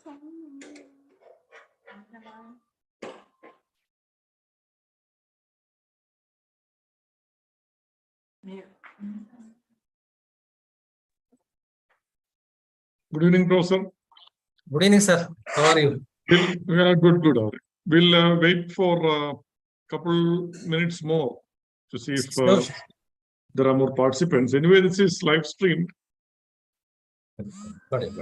Good evening, Professor. Good evening, sir. How are you? Good. We'll wait for a couple minutes more to see if there are more participants. Anyway, this is live streamed. Got it.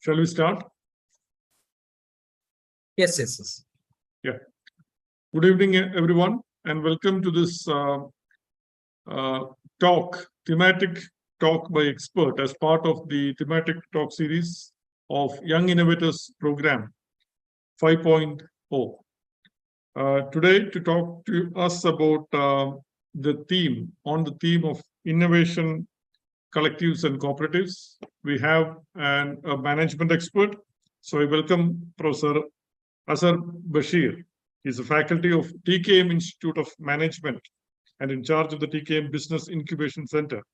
Shall we start? Yes. Yeah. Good evening, everyone, and welcome to this thematic talk by expert as part of the thematic talk series of Young Innovators Program 5.0. Today, to talk to us about the theme of innovation collectives and cooperatives, we have a management expert. So I welcome Professor Asar Bashir. He's a faculty of TKM Institute of Management and in charge of the TKM Business Incubation Center.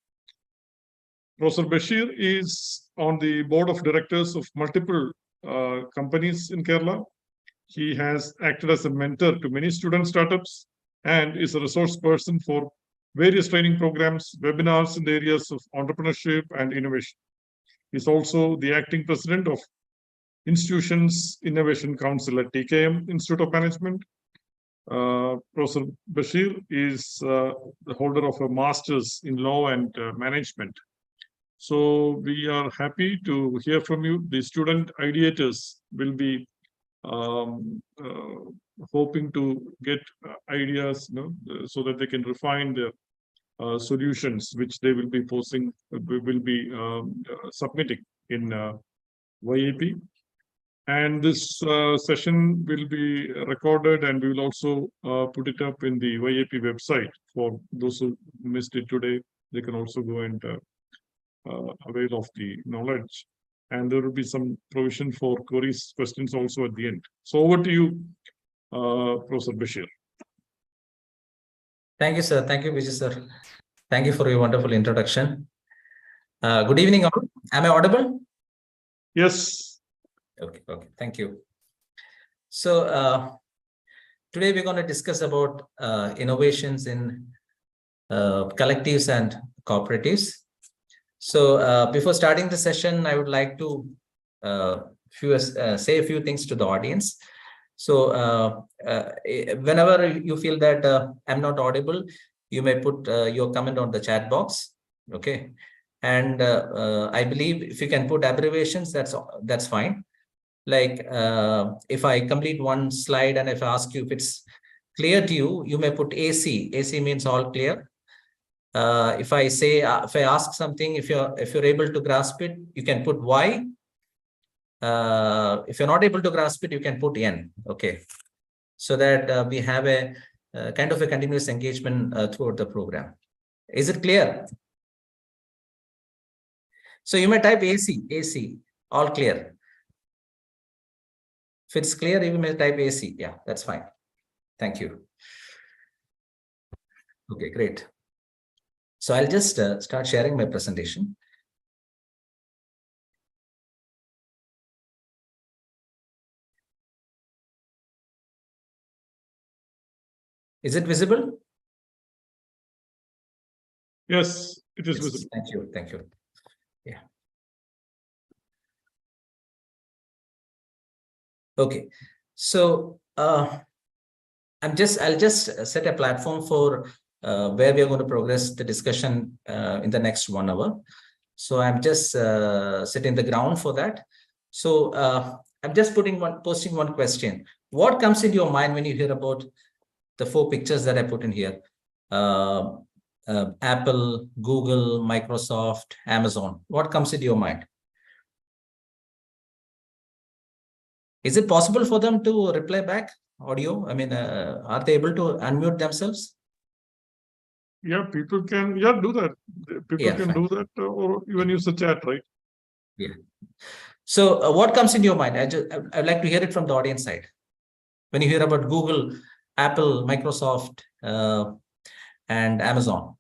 Professor Bashir is on the board of directors of multiple companies in Kerala. He has acted as a mentor to many student startups and is a resource person for various training programs, webinars in the areas of entrepreneurship and innovation. He's also the acting president of Institutions Innovation Council at TKM Institute of Management. Professor Bashir is the holder of a master's in law and management. So we are happy to hear from you. The student ideators will be hoping to get ideas, so that they can refine their solutions which they will be posting, will be submitting in YIP. And this session will be recorded, and we will also put it up in the YIP website. For those who missed it today, they can also go and avail of the knowledge. And there will be some provision for queries, questions also at the end. So over to you, Professor Bashir. Thank you, sir. Thank you, Vijay, sir. Thank you for your wonderful introduction. Good evening, all. Am I audible? Yes. Okay. Thank you. So today we're going to discuss about innovations in collectives and cooperatives. So before starting the session, I would like to say a few things to the audience. So whenever you feel that I'm not audible, you may put your comment on the chat box. Okay. And I believe if you can put abbreviations, that's fine. Like if I complete one slide and if I ask you if it's clear to you, you may put AC. AC means all clear. If I ask something, if you're able to grasp it, you can put Y. If you're not able to grasp it, you can put N. Okay, so that we have a kind of a continuous engagement throughout the program. Is it clear? So you may type AC, all clear. If it's clear, you may type AC. Yeah, that's fine. Thank you. Okay, great. So I'll just start sharing my presentation. Is it visible? Yes, it is visible. Thank you. Yeah. Okay. So I'll just set a platform for where we are going to progress the discussion in the next 1 hour. So I'm just setting the ground for that. So I'm just posting one question. What comes into your mind when you hear about the 4 pictures that I put in here? Apple, Google, Microsoft, Amazon. What comes into your mind? Is it possible for them to reply back audio? I mean, are they able to unmute themselves? Yeah, people can do that. People can do that, or even use the chat, right? Yeah. So what comes in your mind? I'd like to hear it from the audience side. When you hear about Google, Apple, Microsoft, and Amazon.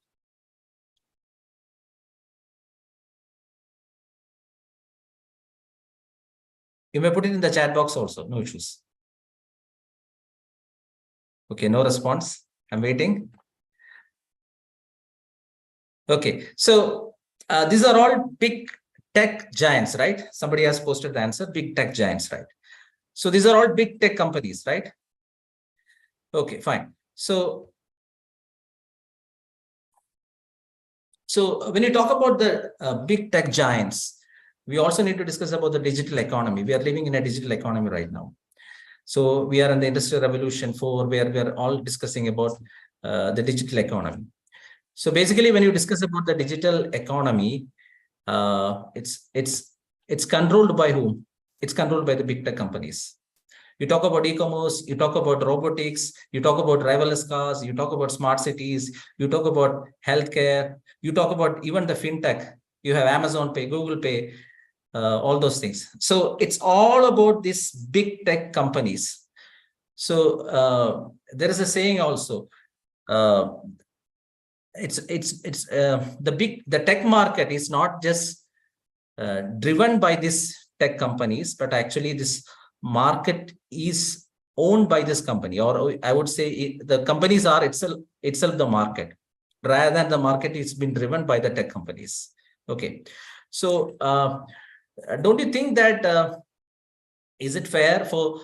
You may put it in the chat box also, no issues. Okay, no response. I'm waiting. Okay, so these are all big tech giants, right? Somebody has posted the answer, big tech giants, right? So these are all big tech companies, right? Okay, fine. So when you talk about the big tech giants, we also need to discuss about the digital economy. We are living in a digital economy right now. So we are in the Industrial Revolution 4, where we are all discussing about the digital economy. So basically, when you discuss about the digital economy, it's controlled by whom? It's controlled by the big tech companies. You talk about e-commerce, you talk about robotics, you talk about driverless cars, you talk about smart cities, you talk about healthcare, you talk about even the fintech. You have Amazon Pay, Google Pay, all those things. So it's all about these big tech companies. So there is a saying also. The tech market is not just driven by these tech companies, but actually this market is owned by this company, or I would say the companies are itself the market, rather than the market is been driven by the tech companies. Okay, so don't you think that is it fair for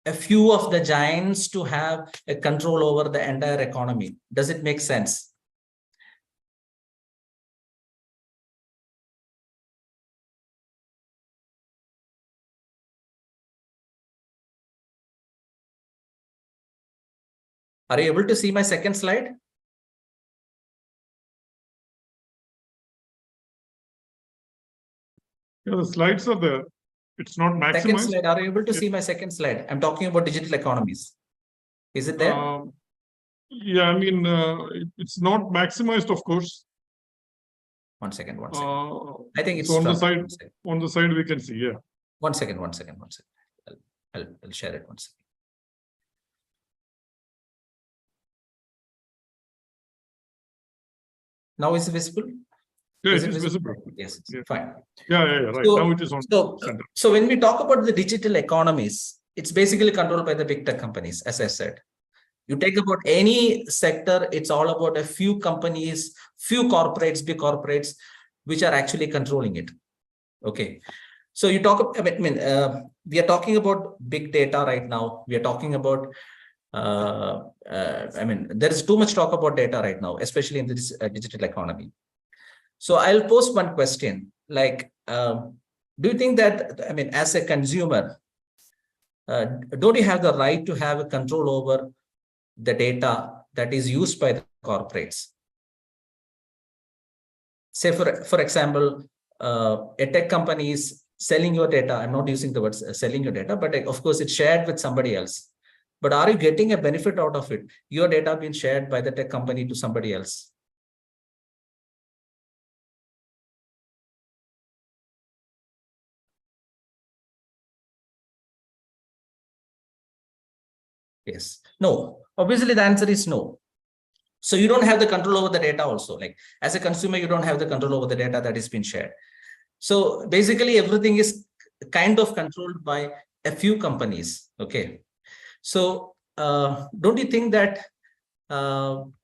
a few of the giants to have a control over the entire economy? Does it make sense? Are you able to see my second slide? Yeah, the slides are there. It's not Second maximized. slide. Are you able to Yeah. see my second slide? I'm talking about digital economies. Is it there? Yeah, I mean, it's not maximized, of course. One second. I think it's so on the from, side, we can see. Yeah. One second. I'll share it 1 second. Now is it visible? Yeah, it is visible. Yes, yeah. fine. Yeah, right. So, now it is on center. So when we talk about the digital economies, it's basically controlled by the big tech companies, as I said. You take about any sector, it's all about a few companies, few corporates, big corporates, which are actually controlling it. Okay. So you talk, we are talking about big data right now. We are talking about, there is too much talk about data right now, especially in this digital economy. So I'll post one question like, do you think that, as a consumer, don't you have the right to have a control over the data that is used by the corporates? Say, for example, a tech company is selling your data. I'm not using the word selling your data, but of course it's shared with somebody else. But are you getting a benefit out of it? Your data being shared by the tech company to somebody else. Yes. No. Obviously, the answer is no. So you don't have the control over the data also. Like as a consumer, you don't have the control over the data that is being shared. So basically, everything is kind of controlled by a few companies. Okay. So don't you think that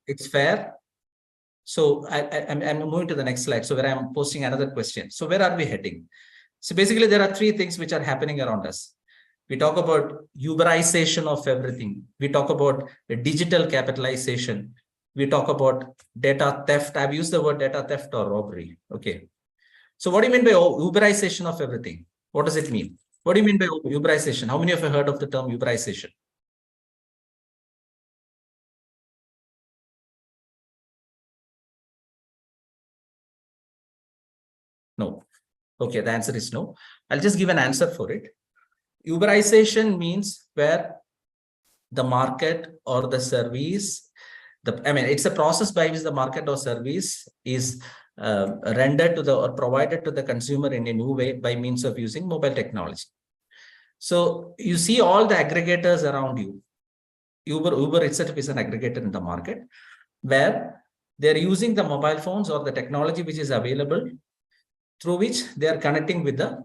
it's fair? So I'm moving to the next slide. So where I'm posting another question. So where are we heading? So basically, there are three things which are happening around us. We talk about Uberization of everything. We talk about digital capitalization. We talk about data theft. I've used the word data theft or robbery. Okay. So what do you mean by Uberization of everything? What does it mean? What do you mean by Uberization? How many of you have heard of the term Uberization? No. Okay, the answer is no. I'll just give an answer for it. Uberization means where the market or the service, it's a process by which the market or service is rendered to the or provided to the consumer in a new way by means of using mobile technology. So you see all the aggregators around you. Uber itself is an aggregator in the market where they're using the mobile phones or the technology which is available through which they are connecting with the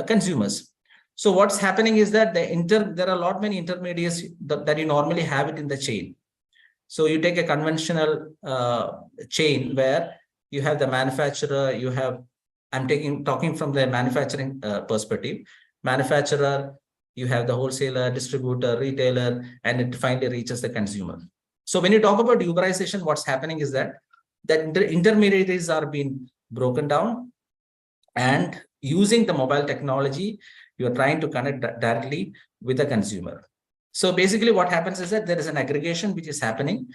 consumers. So what's happening is that there are a lot many intermediaries that you normally have it in the chain. So you take a conventional chain where you have the manufacturer, I'm talking from the manufacturing perspective. Manufacturer, you have the wholesaler, distributor, retailer, and it finally reaches the consumer. So when you talk about Uberization, what's happening is that the intermediaries are being broken down, and using the mobile technology, you are trying to connect directly with the consumer. So basically what happens is that there is an aggregation which is happening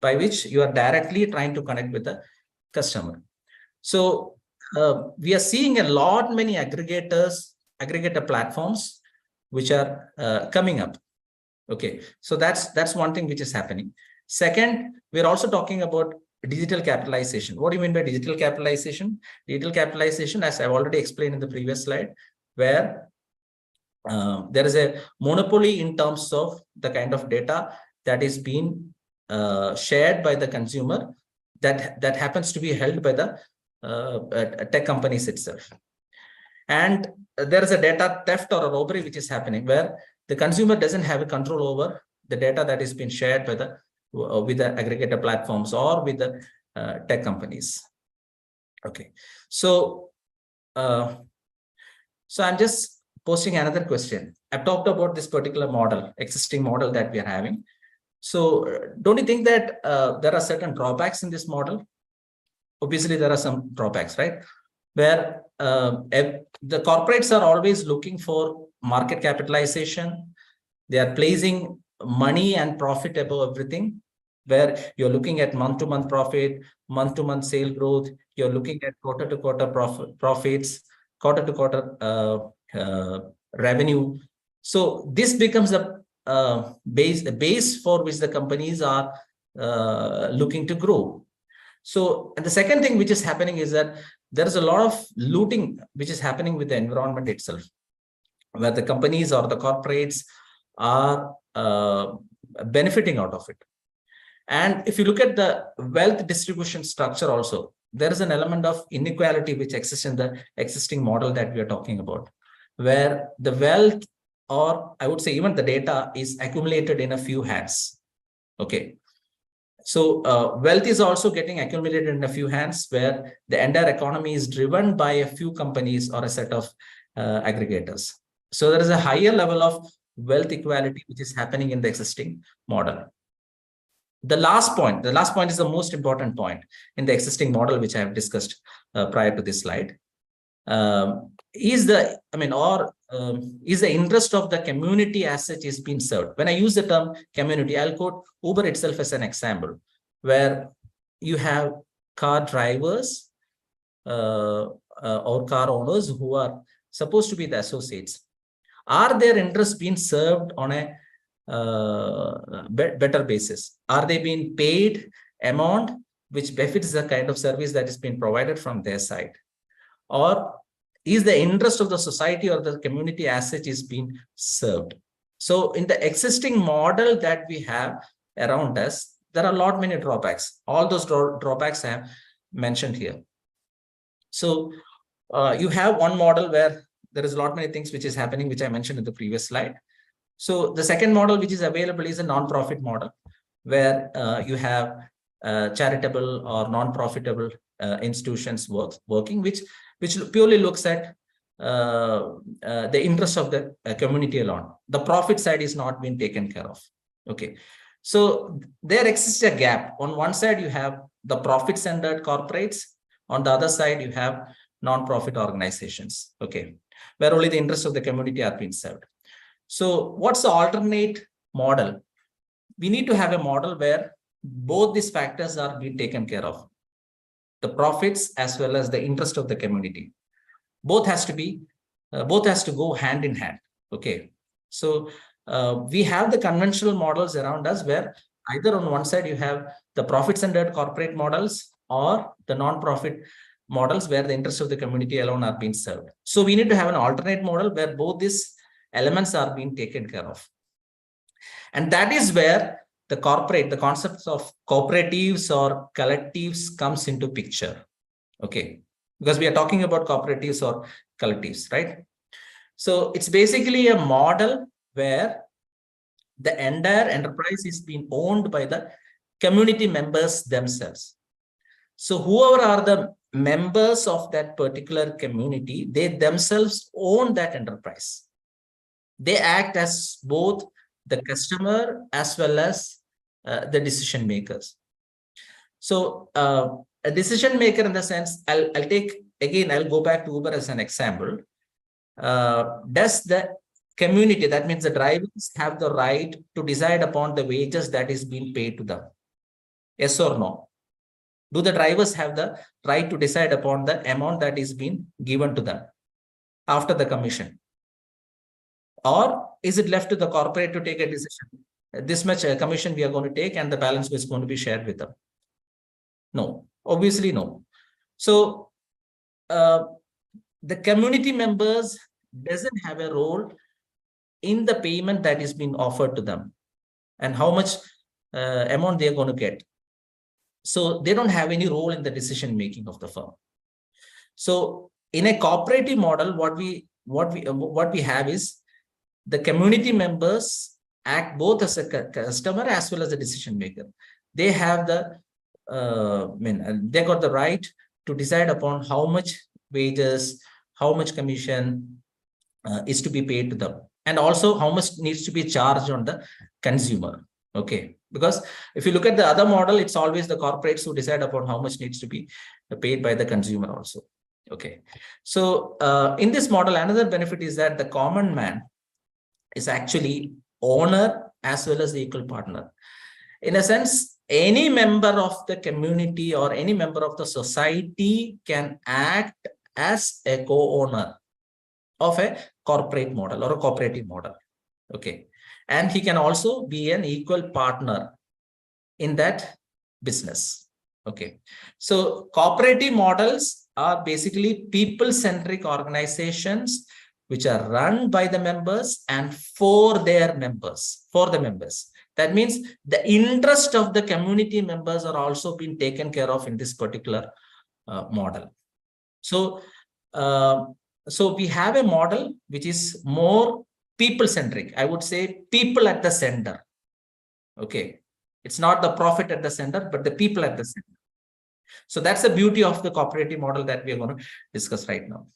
by which you are directly trying to connect with the customer. So we are seeing a lot many aggregator platforms which are coming up. Okay, so that's one thing which is happening. Second, we're also talking about digital capitalization. What do you mean by digital capitalization? Digital capitalization, as I've already explained in the previous slide, where there is a monopoly in terms of the kind of data that is being shared by the consumer that happens to be held by the tech companies itself. And there is a data theft or a robbery which is happening where the consumer doesn't have a control over the data that is being shared by the with the aggregator platforms or with the tech companies. Okay, so I'm just posting another question. I've talked about this particular model, existing model that we are having. So don't you think that there are certain drawbacks in this model? Obviously, there are some drawbacks, right? Where the corporates are always looking for market capitalization. They are placing money and profit above everything, where you're looking at month-to-month profit, month-to-month sale growth. You're looking at quarter-to-quarter profits. quarter to quarter revenue. So this becomes the base for which the companies are looking to grow. So, and the second thing which is happening is that there is a lot of looting which is happening with the environment itself, where the companies or the corporates are benefiting out of it. And if you look at the wealth distribution structure also, there is an element of inequality which exists in the existing model that we are talking about, where the wealth, or I would say even the data, is accumulated in a few hands. Okay. So wealth is also getting accumulated in a few hands, where the entire economy is driven by a few companies or a set of aggregators. So there is a higher level of wealth equality which is happening in the existing model. The last point is the most important point in the existing model, which I have discussed prior to this slide. Is the interest of the community as such is being served? When I use the term community, I'll quote Uber itself as an example, where you have car drivers or car owners who are supposed to be the associates. Are their interests being served on a better basis? Are they being paid amount which befits the kind of service that is being provided from their side? Or is the interest of the society or the community as such is being served? So in the existing model that we have around us, there are many drawbacks. All those drawbacks I have mentioned here. So you have one model where there is many things which is happening, which I mentioned in the previous slide. So the second model which is available is a non-profit model, where you have charitable or non-profitable institutions working, which purely looks at the interest of the community alone. The profit side is not being taken care of. Okay, so there exists a gap. On one side, you have the profit-centered corporates. On the other side, you have non-profit organizations. Okay, where only the interests of the community are being served. So what's the alternate model? We need to have a model where both these factors are being taken care of. The profits as well as the interest of the community. Both has to go hand in hand. Okay. So we have the conventional models around us, where either on one side you have the profit-centered corporate models or the non-profit models where the interests of the community alone are being served. So we need to have an alternate model where both these elements are being taken care of. And that is where the concepts of cooperatives or collectives comes into picture. Okay, because we are talking about cooperatives or collectives, right? So it's basically a model where the entire enterprise is being owned by the community members themselves. So whoever are the members of that particular community, they themselves own that enterprise. They act as both the customer as well as the decision makers. So a decision maker, in the sense, I'll go back to Uber as an example. Does the community, that means the drivers, have the right to decide upon the wages that is being paid to them? Yes or no? Do the drivers have the right to decide upon the amount that is being given to them after the commission? Or is it left to the corporate to take a decision? This much commission we are going to take and the balance is going to be shared with them? No, obviously no. So the community members doesn't have a role in the payment that is being offered to them and how much amount they are going to get. So they don't have any role in the decision making of the firm. So in a cooperative model, what we have is the community members act both as a customer as well as a decision maker. They have the they got the right to decide upon how much wages, how much commission is to be paid to them, and also how much needs to be charged on the consumer. Okay, because if you look at the other model, it's always the corporates who decide upon how much needs to be paid by the consumer also. Okay, so in this model, another benefit is that the common man is actually owner as well as the equal partner. In a sense, any member of the community or any member of the society can act as a co-owner of a corporate model or a cooperative model. Okay. And he can also be an equal partner in that business. Okay. So cooperative models are basically people-centric organizations which are run by the members and for their members, for the members. That means the interest of the community members are also being taken care of in this particular model. So, so we have a model which is more people-centric. I would say people at the center. Okay. It's not the profit at the center, but the people at the center. So that's the beauty of the cooperative model that we are going to discuss right now.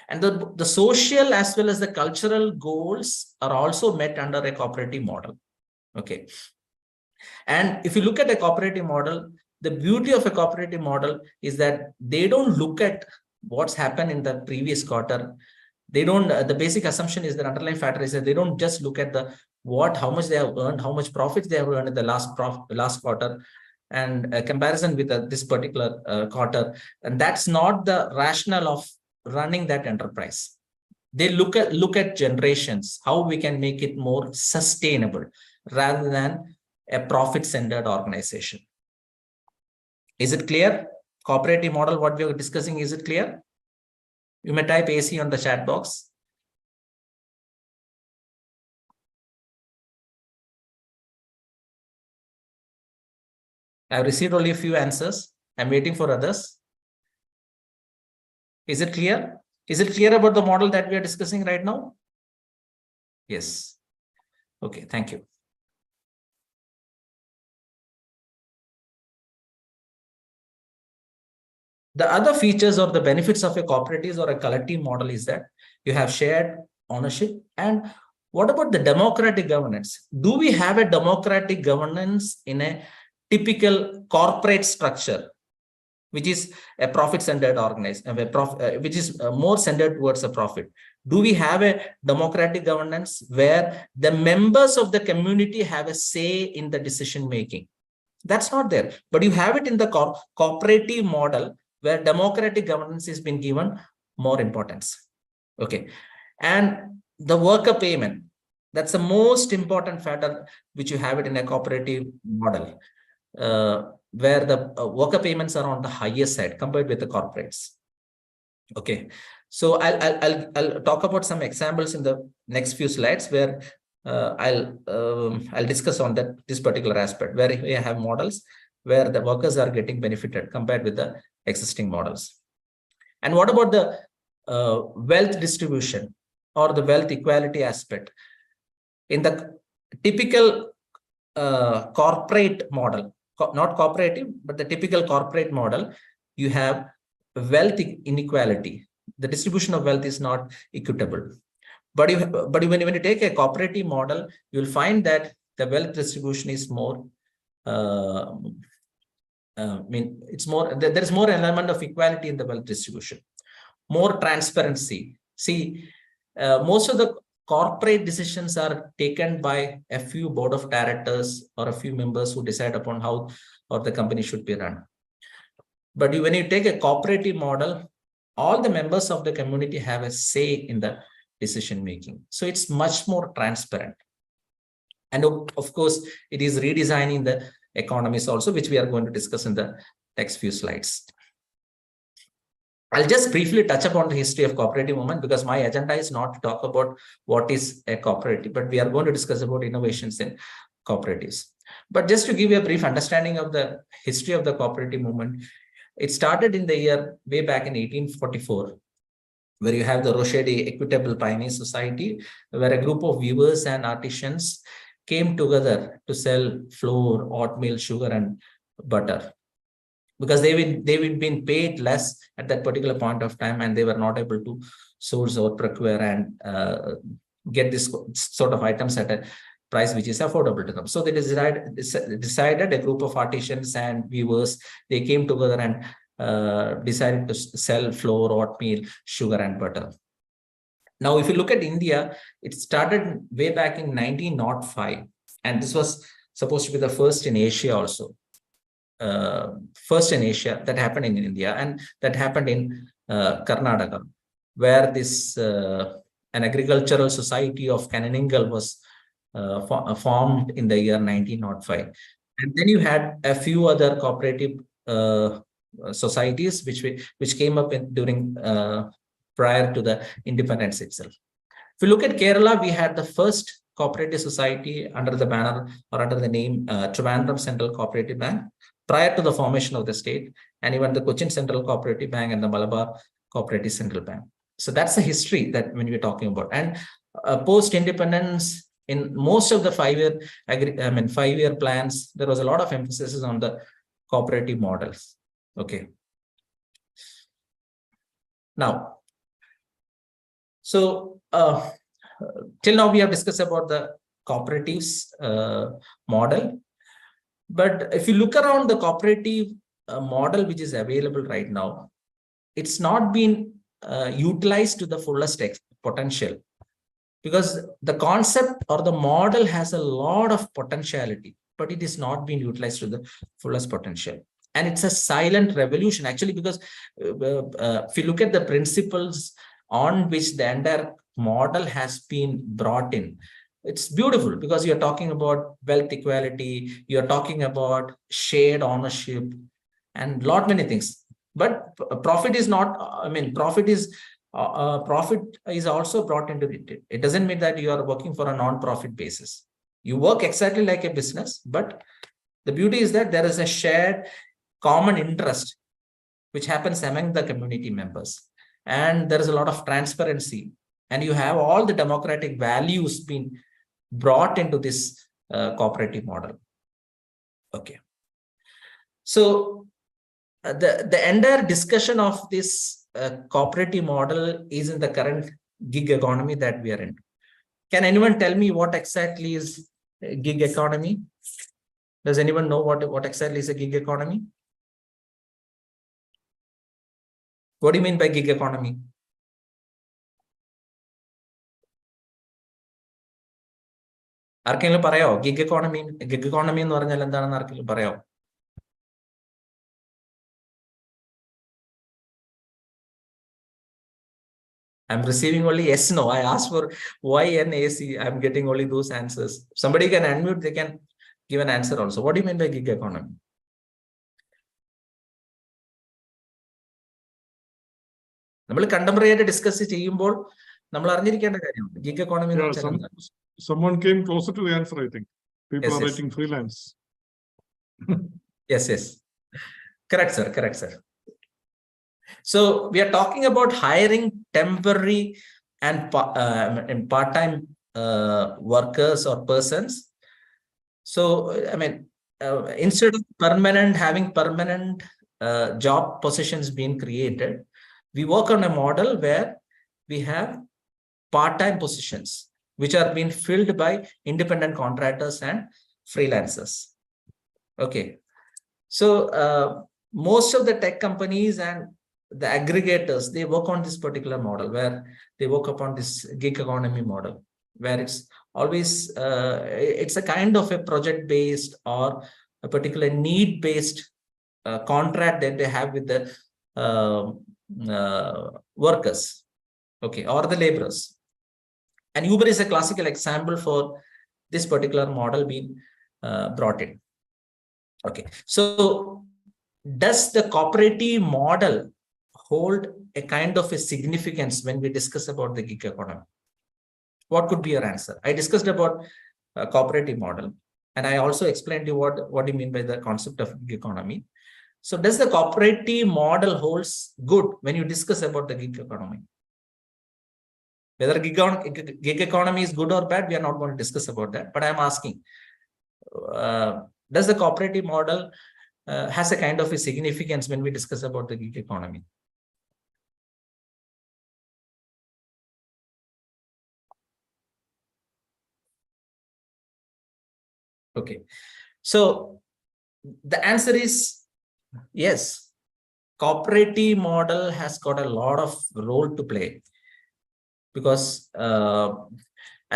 And the social as well as the cultural goals are also met under a cooperative model. Okay. And if you look at a cooperative model, the beauty of a cooperative model is that they don't look at what's happened in the previous quarter. They don't, the basic assumption is that underlying factor is that they don't just look at the how much they have earned, how much profits they have earned in the last quarter, and a comparison with this particular quarter. And that's not the rationale of running that enterprise. They look at generations, how we can make it more sustainable rather than a profit-centered organization. Is it clear? Cooperative model, what we are discussing, is it clear? You may type AC on the chat box. I've received only a few answers. I'm waiting for others. Is it clear? Is it clear about the model that we are discussing right now? Yes. Okay, thank you. The other features or the benefits of a cooperative or a collective model is that you have shared ownership. And what about the democratic governance? Do we have a democratic governance in a typical corporate structure, which is a profit-centered organization, which is more centered towards a profit? Do we have a democratic governance where the members of the community have a say in the decision-making? That's not there. But you have it in the cooperative model where democratic governance has been given more importance. Okay. And the worker payment, that's the most important factor which you have it in a cooperative model. Where the worker payments are on the higher side compared with the corporates. Okay, so I'll talk about some examples in the next few slides where I'll discuss on this particular aspect where we have models where the workers are getting benefited compared with the existing models. And what about the wealth distribution or the wealth equality aspect? In the typical corporate model, not cooperative, but the typical corporate model, you have wealth inequality. The distribution of wealth is not equitable. But when you take a cooperative model, you'll find that the wealth distribution is more, it's more, there is more element of equality in the wealth distribution, more transparency. See, most of the corporate decisions are taken by a few board of directors or a few members who decide upon how or the company should be run. But when you take a cooperative model, all the members of the community have a say in the decision making. So it's much more transparent. And of course, it is redesigning the economies also, which we are going to discuss in the next few slides. I'll just briefly touch upon the history of cooperative movement because my agenda is not to talk about what is a cooperative, but we are going to discuss about innovations in cooperatives. But just to give you a brief understanding of the history of the cooperative movement, it started in the year way back in 1844, where you have the Rochede Equitable Pioneer Society, where a group of weavers and artisans came together to sell flour, oatmeal, sugar, and butter. Because they've been paid less at that particular point of time, and they were not able to source or procure and get this sort of items at a price which is affordable to them. So they decided a group of artisans and weavers, they came together and decided to sell flour, oatmeal, sugar, and butter. Now, if you look at India, it started way back in 1905, and this was supposed to be the first in Asia also. First in Asia that happened in India, and that happened in Karnataka, where this an agricultural society of Kanningal was formed in the year 1905. And then you had a few other cooperative societies which came up during prior to the independence itself. If you look at Kerala, we had the first cooperative society under the banner or under the name Trivandrum Central Cooperative Bank prior to the formation of the state, and even the Cochin Central Cooperative Bank and the Malabar Cooperative Central Bank. So that's the history that when we're talking about. And post-independence, in most of the 5-year plans, there was a lot of emphasis on the cooperative models. Okay. Now, so till now we have discussed about the cooperatives model. But if you look around the cooperative model which is available right now, it's not been utilized to the fullest potential, because the concept or the model has a lot of potentiality, but it is not being utilized to the fullest potential. And it's a silent revolution actually, because if you look at the principles on which the entire model has been brought in, it's beautiful, because you're talking about wealth equality, you're talking about shared ownership and lot many things. But profit is not, I mean, profit is also brought into it. It doesn't mean that you are working for a non-profit basis. You work exactly like a business, but the beauty is that there is a shared common interest which happens among the community members. And there is a lot of transparency, and you have all the democratic values being brought into this cooperative model. Okay. So the entire discussion of this cooperative model is in the current gig economy that we are in. Can anyone tell me what exactly is gig economy? Does anyone know what exactly is a gig economy? What do you mean by gig economy? ആർക്കെങ്കിലും പറയാമോ gig economy എന്ന് പറഞ്ഞാൽ എന്താണെന്ന് ആർക്കെങ്കിലും പറയാമോ? I'm receiving only yes, no. I asked for YNAC. I'm getting only those answers. Somebody can unmute, they can give an answer also. What do you mean by gig economy? നമ്മൾ contemporary ആയിട്ട് discuss ചെയ്യുമ്പോൾ നമ്മൾ അറിഞ്ഞിരിക്കേണ്ട കാര്യമാണ് gig economy എന്ന് വെച്ചാൽ എന്താണ്? Someone came closer to the answer, I think. People are writing freelance. Yes. Correct, sir. So we are talking about hiring temporary and part-time workers or persons. So, I mean, instead of having permanent job positions being created, we work on a model where we have part-time positions, which are being filled by independent contractors and freelancers. Okay. So most of the tech companies and the aggregators, they work on this particular model where they work upon this gig economy model, where it's always it's a kind of a project based or a particular need based contract that they have with the workers, okay, or the laborers. And Uber is a classical example for this particular model being brought in. Okay, so does the cooperative model hold a kind of a significance when we discuss about the gig economy? What could be your answer? I discussed about a cooperative model, and I also explained to you what you mean by the concept of gig economy. So does the cooperative model holds good when you discuss about the gig economy? Whether gig economy is good or bad, we are not going to discuss about that, but I'm asking, does the cooperative model has a kind of a significance when we discuss about the gig economy? Okay, so the answer is yes. Cooperative model has got a lot of role to play, because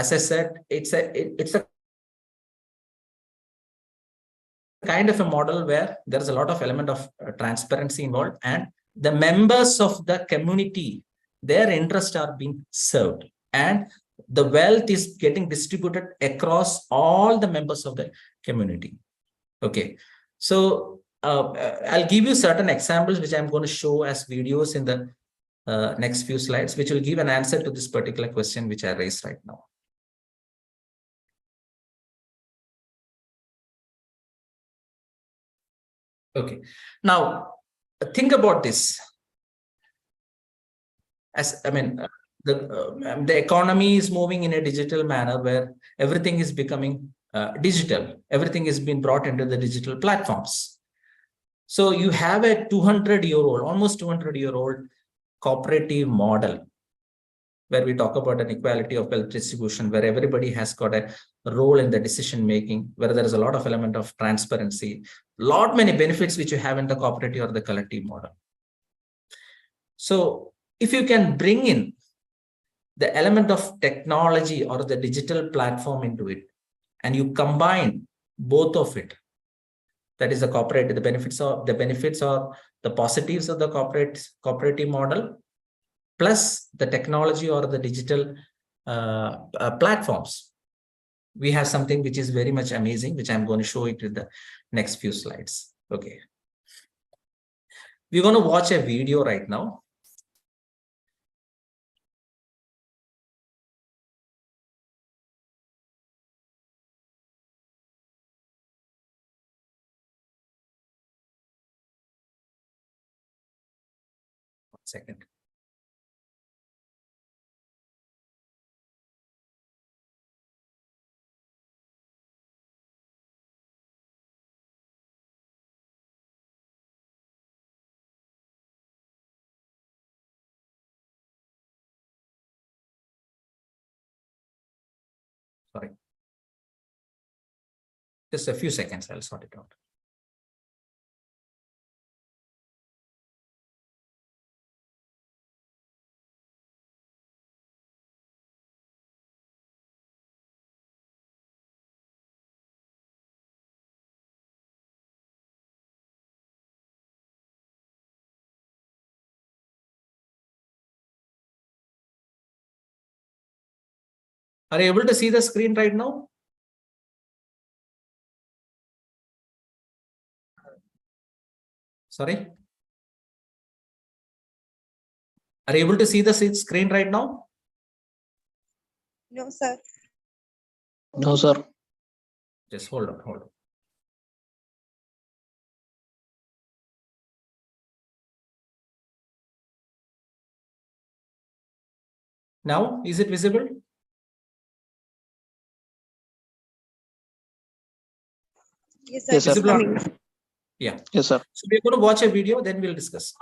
as I said, it's a kind of a model where there is a lot of element of transparency involved, and the members of the community, their interests are being served, and the wealth is getting distributed across all the members of the community. Okay, so I'll give you certain examples which I'm going to show as videos in the next few slides, which will give an answer to this particular question which I raised right now. Okay, now think about this. As I mean, the economy is moving in a digital manner where everything is becoming digital. Everything is being brought into the digital platforms. So you have a 200-year-old, almost 200-year-old cooperative model where we talk about an equality of wealth distribution, where everybody has got a role in the decision making, where there is a lot of element of transparency, many benefits which you have in the cooperative or the collective model. So if you can bring in the element of technology or the digital platform into it, and you combine both of it, that is the cooperative, the benefits or the positives of the cooperative model, plus the technology or the digital platforms, we have something which is very much amazing, which I'm going to show it in the next few slides. Okay. We're going to watch a video right now. One second. Sorry. Just a few seconds, I'll sort it out. Are you able to see the screen right now? Sorry? Are you able to see the screen right now? No, sir. No, sir. Just hold on. Now, is it visible? Yes, sir. Yes, sir. Visible or- Yeah. Yes, sir. So we're going to watch a video, then we'll discuss.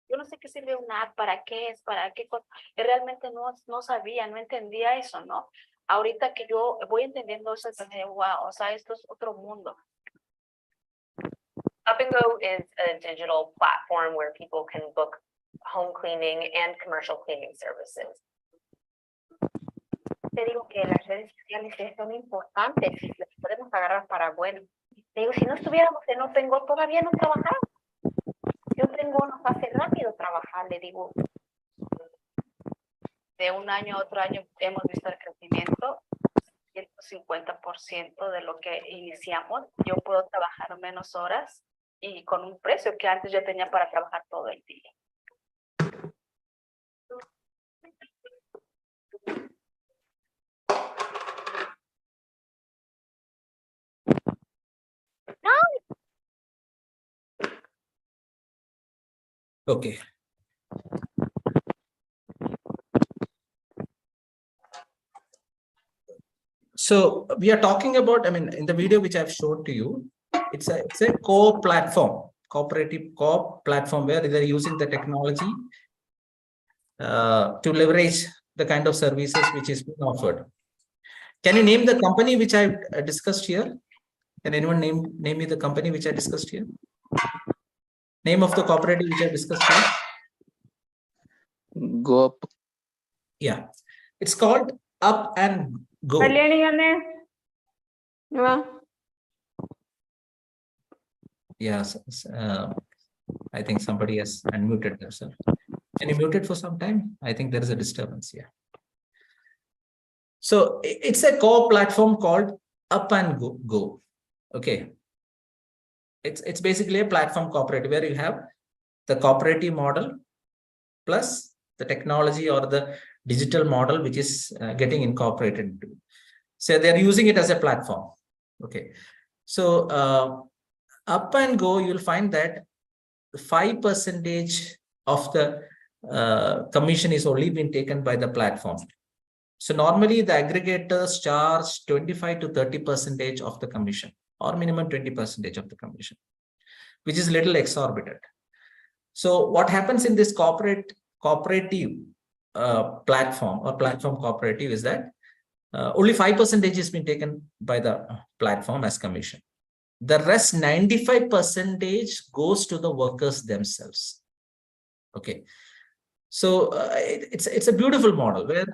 Yo no sé qué sirve una app, para qué es, para qué cosa. Realmente no sabía, no entendía eso, ¿no? Ahorita que yo voy entendiendo eso, wow, o sea, esto es otro mundo. Up and Go is a digital platform where people can book home cleaning and commercial cleaning services. Te digo que las redes sociales son importantes, las podemos agarrar para bueno. Te digo, si no estuviéramos en Open Go, todavía no trabajamos. Yo tengo nos hace rápido trabajar, le digo. De un año a otro año hemos visto el crecimiento, 150% de lo que iniciamos. Yo puedo trabajar menos horas y con un precio que antes yo tenía para trabajar todo el día. Okay. So we are talking about, I mean, in the video which I've showed to you, it's a co-platform, cooperative co-platform where they're using the technology to leverage the kind of services which is being offered. Can you name the company which I discussed here? Can anyone name me the company which I discussed here? Name of the cooperative which I discussed here? Go up. Yeah, it's called up and go. Kalyani on there? No. Yes, I think somebody has unmuted themselves. Can you mute it for some time? I think there is a disturbance here. So it's a co-platform called Up and Go. Okay. It's basically a platform cooperative where you have the cooperative model plus the technology or the digital model, which is getting incorporated into. So they're using it as a platform. Okay. So Up and Go, you'll find that 5% of the commission is only been taken by the platform. So normally the aggregators charge 25 to 30% of the commission, or minimum 20% of the commission, which is little exorbitant. So what happens in this cooperative platform or platform cooperative is that only 5% has been taken by the platform as commission. The rest 95% goes to the workers themselves. Okay, so it's a beautiful model where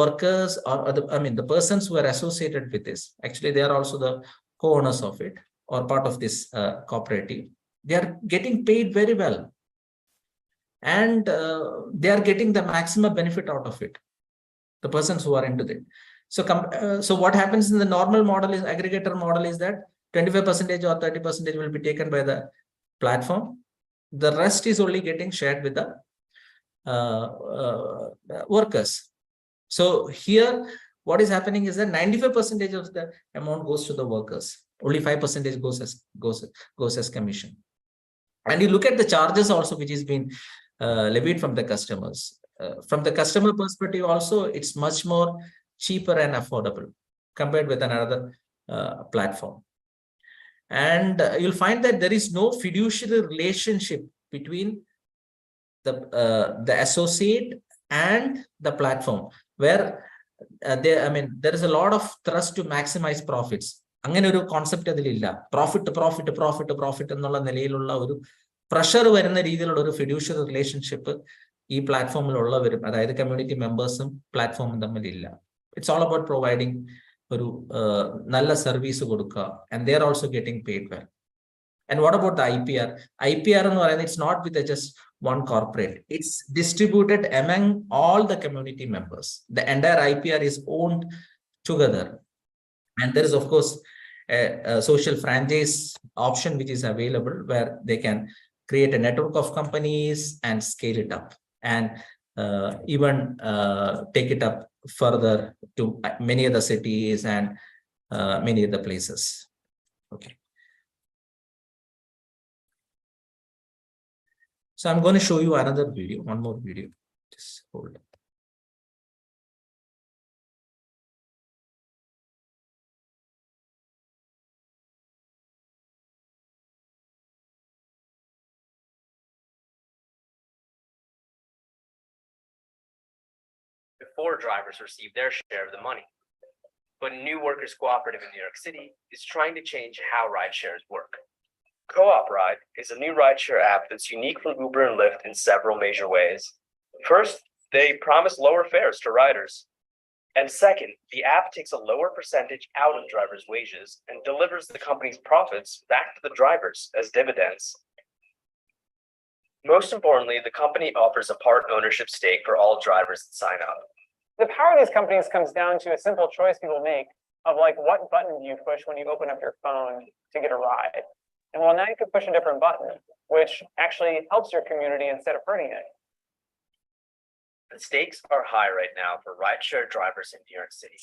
workers or the persons who are associated with this, actually they are also the co-owners of it or part of this cooperative. They are getting paid very well, and they are getting the maximum benefit out of it, the persons who are into it. So what happens in the normal model is aggregator model is that 25% or 30% will be taken by the platform. The rest is only getting shared with the workers. So here, what is happening is that 95% of the amount goes to the workers. Only 5% goes as commission. And you look at the charges also, which is being levied from the customers. From the customer perspective also, it's much more cheaper and affordable compared with another platform. And you'll find that there is no fiduciary relationship between the associate and the platform, where there is a lot of thrust to maximize profits. അങ്ങനെ ഒരു concept അതിലില്ല. Profit എന്നുള്ള നിലയിലുള്ള ഒരു pressure വരുന്ന രീതിയിലുള്ള ഒരു fiduciary relationship ഈ പ്ലാറ്റ്ഫോമിലുള്ളവരും, അതായത് കമ്മ്യൂണിറ്റി മെമ്പേഴ്സും പ്ലാറ്റ്ഫോമും തമ്മിലില്ല. ഇറ്റ്സ് ഓൾ അബൌട്ട് പ്രൊവൈഡിങ് ഒരു നല്ല സർവീസ് കൊടുക്കുക, and they are also getting paid well. And what about the IPR? IPR, it's not with just one corporate. It's distributed among all the community members. The entire IPR is owned together. And there is, of course, a social franchise option which is available, where they can create a network of companies and scale it up, and even take it up further to many other cities and many other places. Okay. So I'm going to show you another video, one more video. Just hold on. Before drivers receive their share of the money. But New Workers Cooperative in New York City is trying to change how ride shares work. Co-op Ride is a new rideshare app that's unique from Uber and Lyft in several major ways. First, they promise lower fares to riders. And second, the app takes a lower percentage out of drivers' wages and delivers the company's profits back to the drivers as dividends. Most importantly, the company offers a part ownership stake for all drivers that sign up. The power of these companies comes down to a simple choice people make of like, what button do you push when you open up your phone to get a ride? And well, now you can push a different button, which actually helps your community instead of hurting it. The stakes are high right now for rideshare drivers in New York City.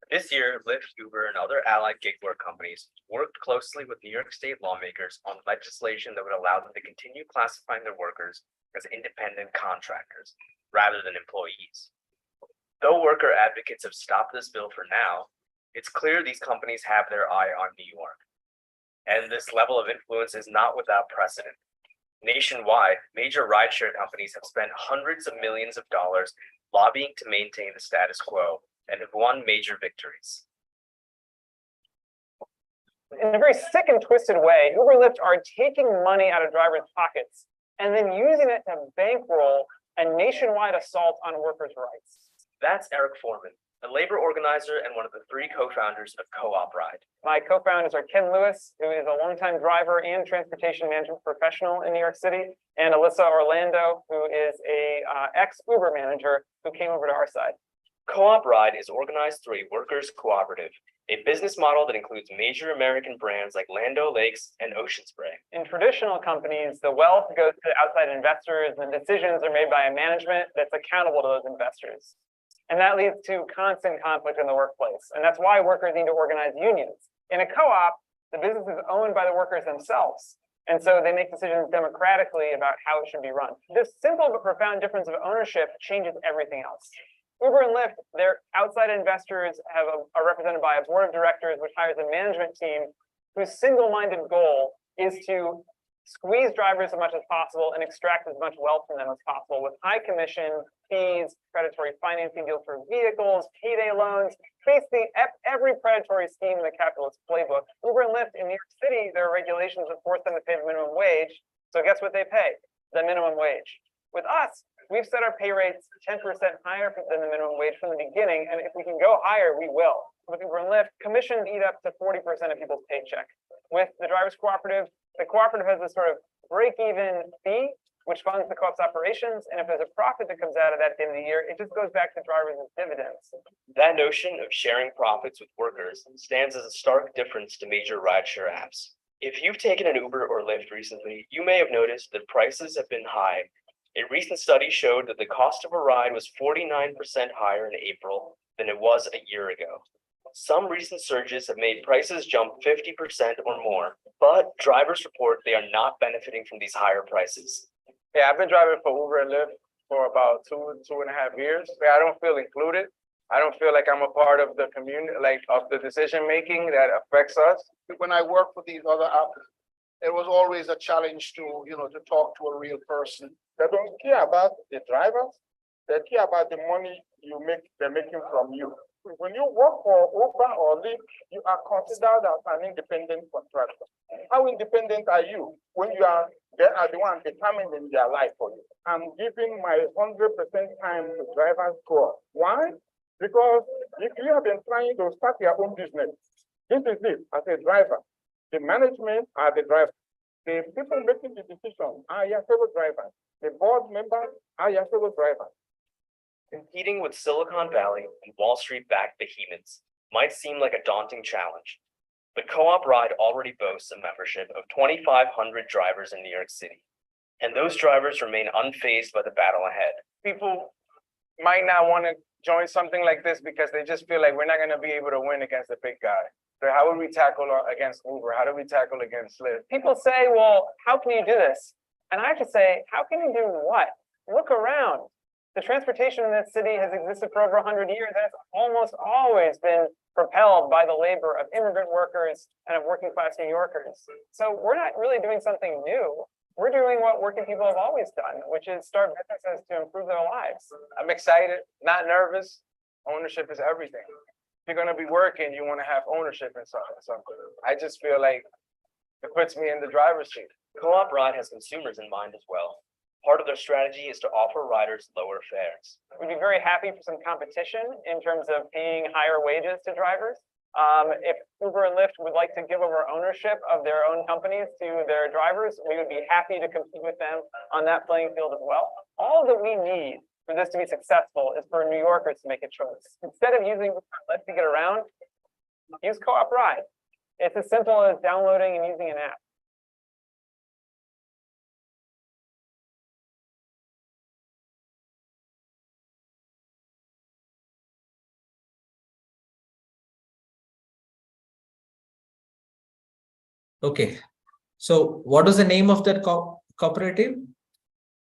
This year, Lyft, Uber, and other allied gig work companies worked closely with New York State lawmakers on legislation that would allow them to continue classifying their workers as independent contractors rather than employees. Though worker advocates have stopped this bill for now, it's clear these companies have their eye on New York. And this level of influence is not without precedent. Nationwide, major rideshare companies have spent hundreds of millions of dollars lobbying to maintain the status quo and have won major victories. In a very sick and twisted way, Uber and Lyft are taking money out of drivers' pockets and then using it to bankroll a nationwide assault on workers' rights. That's Eric Foreman, a labor organizer and one of the 3 co-founders of Co-op Ride. My co-founders are Ken Lewis, who is a longtime driver and transportation management professional in New York City, and Alyssa Orlando, who is a ex-Uber manager who came over to our side. Co-op Ride is organized through a workers' cooperative, a business model that includes major American brands like Land O'Lakes and Ocean Spray. In traditional companies, the wealth goes to outside investors and decisions are made by a management that's accountable to those investors. And that leads to constant conflict in the workplace. And that's why workers need to organize unions. In a co-op, the business is owned by the workers themselves. And so they make decisions democratically about how it should be run. This simple but profound difference of ownership changes everything else. Uber and Lyft, their outside investors are represented by a board of directors, which hires a management team whose single-minded goal is to squeeze drivers as much as possible and extract as much wealth from them as possible with high commission fees, predatory financing deals for vehicles, payday loans, basically every predatory scheme in the capitalist playbook. Uber and Lyft in New York City, there are regulations that force them to pay the minimum wage. So guess what they pay? The minimum wage. With us, we've set our pay rates 10% higher than the minimum wage from the beginning. And if we can go higher, we will. With Uber and Lyft, commissions eat up to 40% of people's paycheck. With the drivers cooperative, the cooperative has this sort of break-even fee, which funds the co-op's operations. And if there's a profit that comes out of that at the end of the year, it just goes back to drivers as dividends. That notion of sharing profits with workers stands as a stark difference to major rideshare apps. If you've taken an Uber or Lyft recently, you may have noticed that prices have been high. A recent study showed that the cost of a ride was 49% higher in April than it was a year ago. Some recent surges have made prices jump 50% or more, but drivers report they are not benefiting from these higher prices. Yeah, I've been driving for Uber and Lyft for about 2.5 years. I don't feel included. I don't feel like I'm a part of the community, like of the decision making that affects us. When I worked for these other apps, it was always a challenge to, to talk to a real person. They don't care about the drivers. They care about the money they're making from you. When you work for Uber or Lyft, you are considered as an independent contractor. How independent are you when they are the one determining their life for you? I'm giving my 100% time to drivers co-op. Why? Because if you have been trying to start your own business, this is it as a driver. The management are the drivers. The people making the decision are your fellow drivers. The board members are your fellow drivers. Competing with Silicon Valley and Wall Street-backed behemoths might seem like a daunting challenge, but Co-op Ride already boasts a membership of 2,500 drivers in New York City, and those drivers remain unfazed by the battle ahead. People might not want to join something like this because they just feel like we're not going to be able to win against the big guy. So how would we tackle against Uber? How do we tackle against Lyft? People say, well, how can you do this? And I have to say, how can you do what? Look around. The transportation in this city has existed for over 100 years, and it's almost always been propelled by the labor of immigrant workers and of working class New Yorkers. So we're not really doing something new. We're doing what working people have always done, which is start businesses to improve their lives. I'm excited, not nervous. Ownership is everything. If you're going to be working, you want to have ownership in something. I just feel like it puts me in the driver's seat. Co-op Ride has consumers in mind as well. Part of their strategy is to offer riders lower fares. We'd be very happy for some competition in terms of paying higher wages to drivers. If Uber and Lyft would like to give over ownership of their own companies to their drivers, we would be happy to compete with them on that playing field as well. All that we need for this to be successful is for New Yorkers to make a choice. Instead of using Uber and Lyft to get around, use Co-op Ride. It's as simple as downloading and using an app. Okay, so what is the name of that cooperative?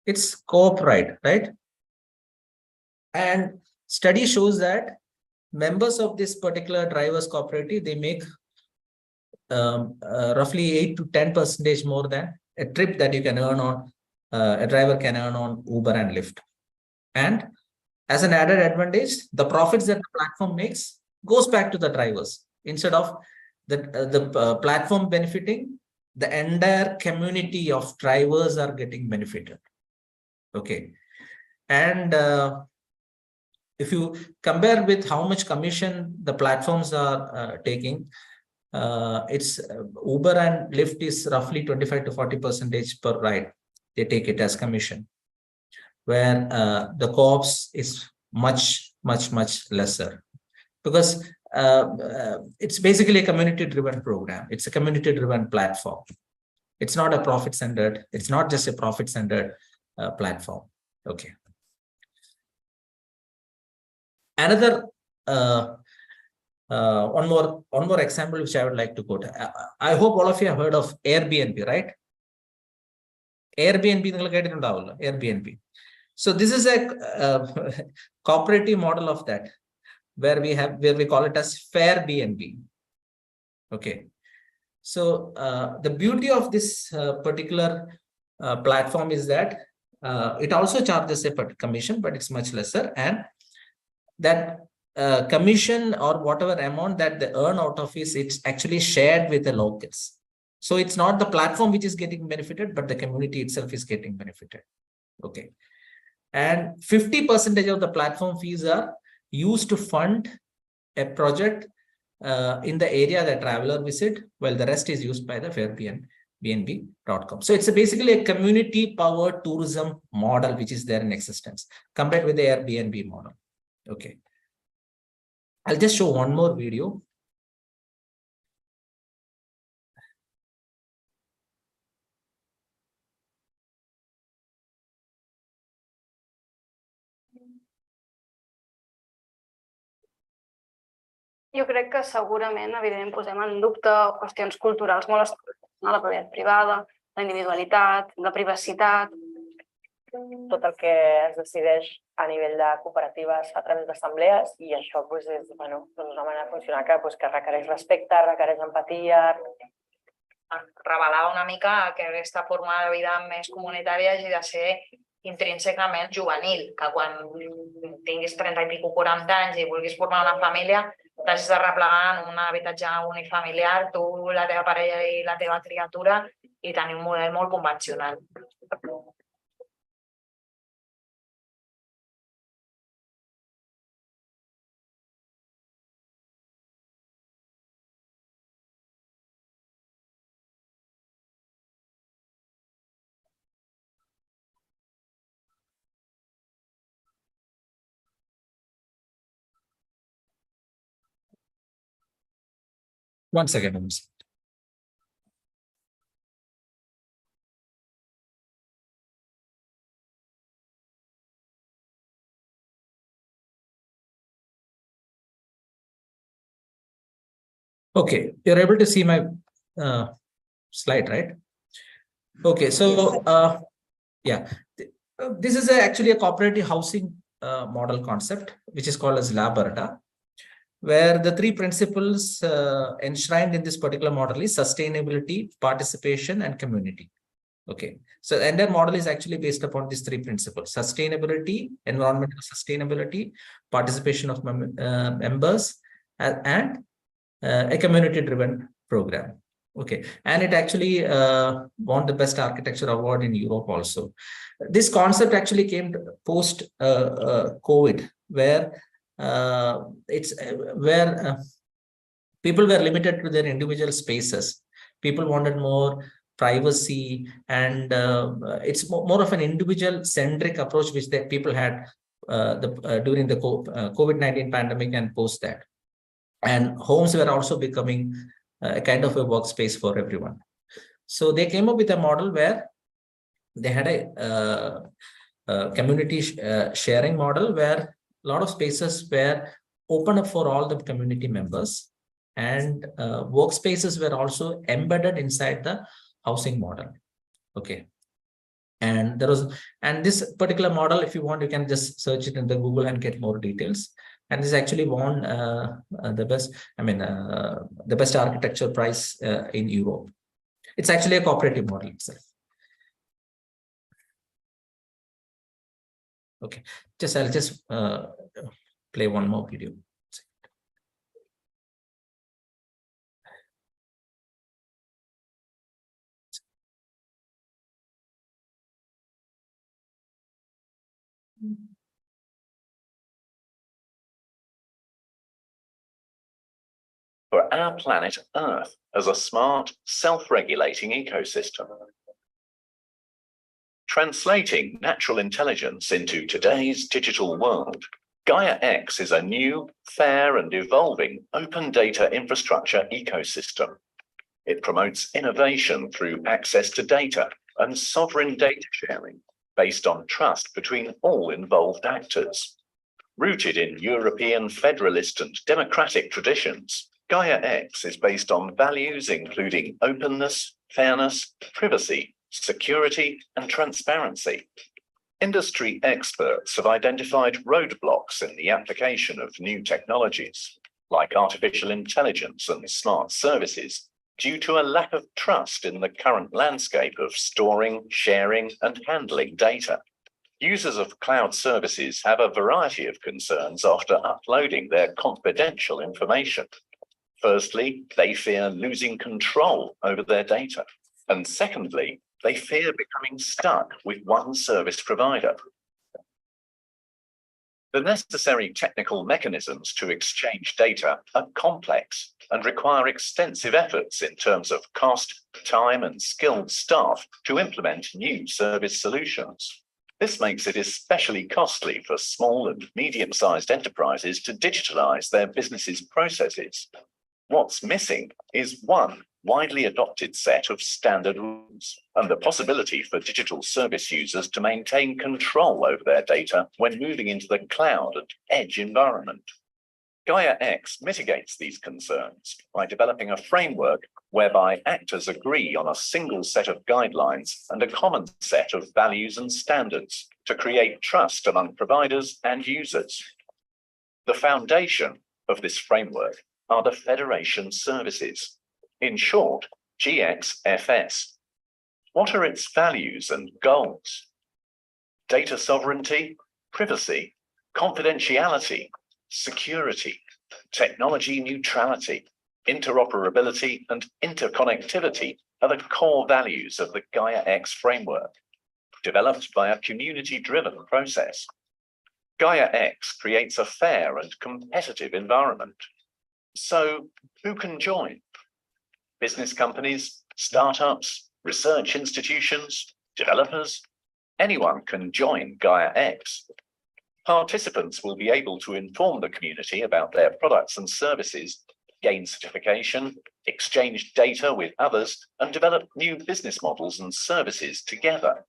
It's Co-op Ride, right? And study shows that members of this particular drivers cooperative, they make roughly 8 to 10% more than a trip that you can earn on, a driver can earn on Uber and Lyft. And as an added advantage, the profits that the platform makes goes back to the drivers. Instead of the platform benefiting, the entire community of drivers are getting benefited. Okay. And if you compare with how much commission the platforms are taking, it's Uber and Lyft is roughly 25 to 40% per ride. They take it as commission, where the co-ops is much lesser, because it's basically a community-driven program. It's a community-driven platform. It's not a profit-centered. It's not just a profit-centered platform. Okay. Another one more example which I would like to quote. I hope all of you have heard of Airbnb, right? Airbnb. So this is a cooperative model of that, where we call it as fair BNB. Okay. So the beauty of this particular platform is that it also charges a commission, but it's much lesser, and that commission or whatever amount that they earn out of it, it's actually shared with the locals. So it's not the platform which is getting benefited, but the community itself is getting benefited. Okay. And 50% of the platform fees are used to fund a project in the area that traveler visit, while the rest is used by the fairbnb.com. So it's basically a community powered tourism model which is there in existence compared with the Airbnb model. Okay. I'll just show one more video. Jo crec que segurament, evidentment, posem en dubte qüestions culturals molt estructurals, no? La propietat privada, la individualitat, la privacitat. Tot el que es decideix a nivell de cooperatives a través d'assemblees, i això és una manera de funcionar que requereix respecte, requereix empatia. Revelar una mica que aquesta forma de vida més comunitària hagi de ser intrínsecament juvenil, que quan tinguis 30 i pico 40 anys i vulguis formar una família, t'has de replegar en un habitatge unifamiliar, tu, la teva parella i la teva criatura, i tenir un model molt convencional. One second. Okay, you're able to see my slide, right? Okay, so yeah, this is actually a cooperative housing model concept, which is called as LABERTA, where the three principles enshrined in this particular model is sustainability, participation, and community. Okay, so the entire model is actually based upon these three principles: sustainability, environmental sustainability, participation of members, and a community-driven program. Okay, and it actually won the Best Architecture Award in Europe also. This concept actually came post COVID, where people were limited to their individual spaces. People wanted more privacy, and it's more of an individual-centric approach which that people had during the COVID-19 pandemic and post that. And homes were also becoming a kind of a workspace for everyone. So they came up with a model where they had a community sharing model where a lot of spaces were open up for all the community members, and workspaces were also embedded inside the housing model. Okay. And this particular model, if you want, you can just search it in the Google and get more details. And this actually won the best architecture prize in Europe. It's actually a cooperative model itself. Okay, I'll just play one more video. for our planet Earth as a smart, self-regulating ecosystem. Translating natural intelligence into today's digital world, Gaia X is a new, fair and evolving open data infrastructure ecosystem. It promotes innovation through access to data and sovereign data sharing based on trust between all involved actors. Rooted in European federalist and democratic traditions, Gaia X is based on values including openness, fairness, privacy, security, and transparency. Industry experts have identified roadblocks in the application of new technologies, like artificial intelligence and smart services, due to a lack of trust in the current landscape of storing, sharing, and handling data. Users of cloud services have a variety of concerns after uploading their confidential information. Firstly, they fear losing control over their data. And secondly, they fear becoming stuck with one service provider. The necessary technical mechanisms to exchange data are complex and require extensive efforts in terms of cost, time, and skilled staff to implement new service solutions. This makes it especially costly for small and medium-sized enterprises to digitalize their business's processes. What's missing is one widely adopted set of standard rules and the possibility for digital service users to maintain control over their data when moving into the cloud and edge environment. Gaia X mitigates these concerns by developing a framework whereby actors agree on a single set of guidelines and a common set of values and standards to create trust among providers and users. The foundation of this framework are the Federation services, in short, GXFS. What are its values and goals? Data sovereignty, privacy, confidentiality, security, technology neutrality, interoperability, and interconnectivity are the core values of the Gaia X framework, developed by a community-driven process. Gaia X creates a fair and competitive environment. So, who can join? Business companies, startups, research institutions, developers, anyone can join Gaia X. Participants will be able to inform the community about their products and services, gain certification, exchange data with others, and develop new business models and services together,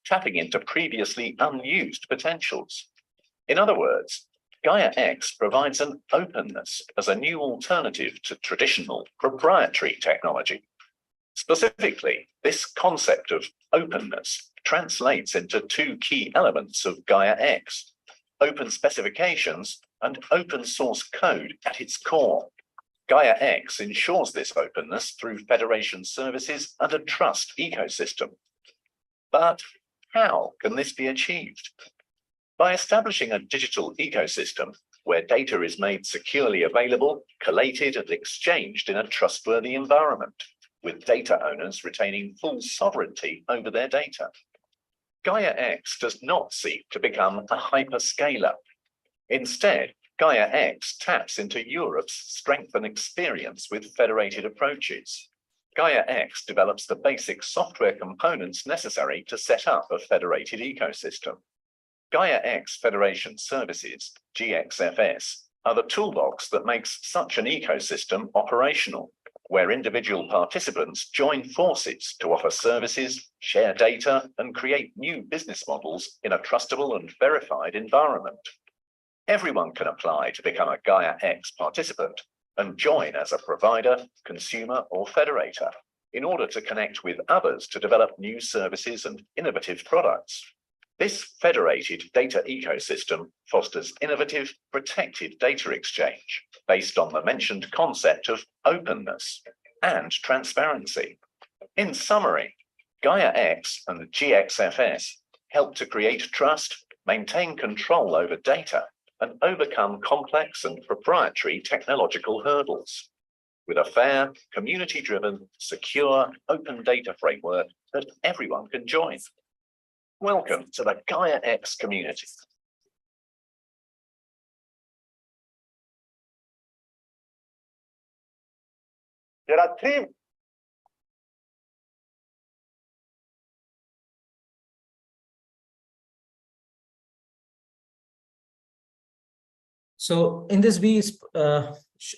tapping into previously unused potentials. In other words, Gaia X provides an openness as a new alternative to traditional proprietary technology. Specifically, this concept of openness translates into two key elements of Gaia X: open specifications and open source code at its core. Gaia X ensures this openness through Federation services and a trust ecosystem. But how can this be achieved? By establishing a digital ecosystem where data is made securely available, collated, and exchanged in a trustworthy environment, with data owners retaining full sovereignty over their data. Gaia X does not seek to become a hyperscaler. Instead, Gaia X taps into Europe's strength and experience with federated approaches. Gaia X develops the basic software components necessary to set up a federated ecosystem. Gaia X Federation Services, GXFS, are the toolbox that makes such an ecosystem operational, where individual participants join forces to offer services, share data, and create new business models in a trustable and verified environment. Everyone can apply to become a Gaia X participant and join as a provider, consumer, or federator in order to connect with others to develop new services and innovative products. This federated data ecosystem fosters innovative, protected data exchange based on the mentioned concept of openness and transparency. In summary, Gaia X and GXFS help to create trust, maintain control over data, and overcome complex and proprietary technological hurdles with a fair, community-driven, secure, open data framework that everyone can join. Welcome to the Gaia X community. There are three. So in this,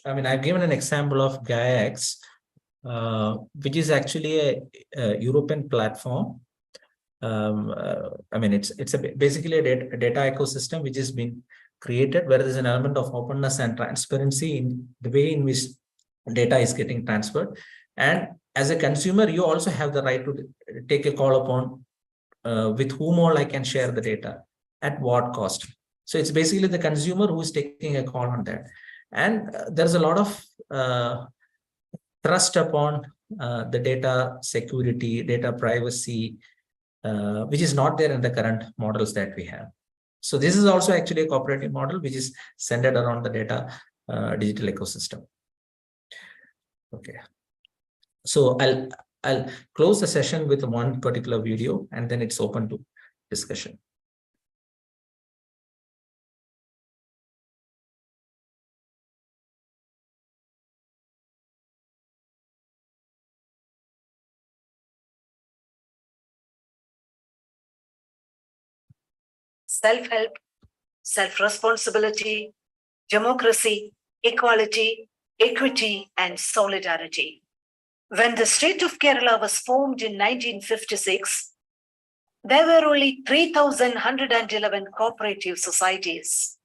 I've given an example of GaiaX, which is actually a European platform. It's basically a data ecosystem which has been created where there's an element of openness and transparency in the way in which data is getting transferred. And as a consumer, you also have the right to take a call upon with whom all I can share the data, at what cost. So it's basically the consumer who is taking a call on that. And there's a lot of trust upon the data security, data privacy, which is not there in the current models that we have. So this is also actually a cooperative model which is centered around the data digital ecosystem. Okay. So I'll close the session with one particular video and then it's open to discussion. Self-help, self-responsibility, democracy, equality, equity, and solidarity. When the state of Kerala was formed in 1956, there were only 3,111 cooperative societies.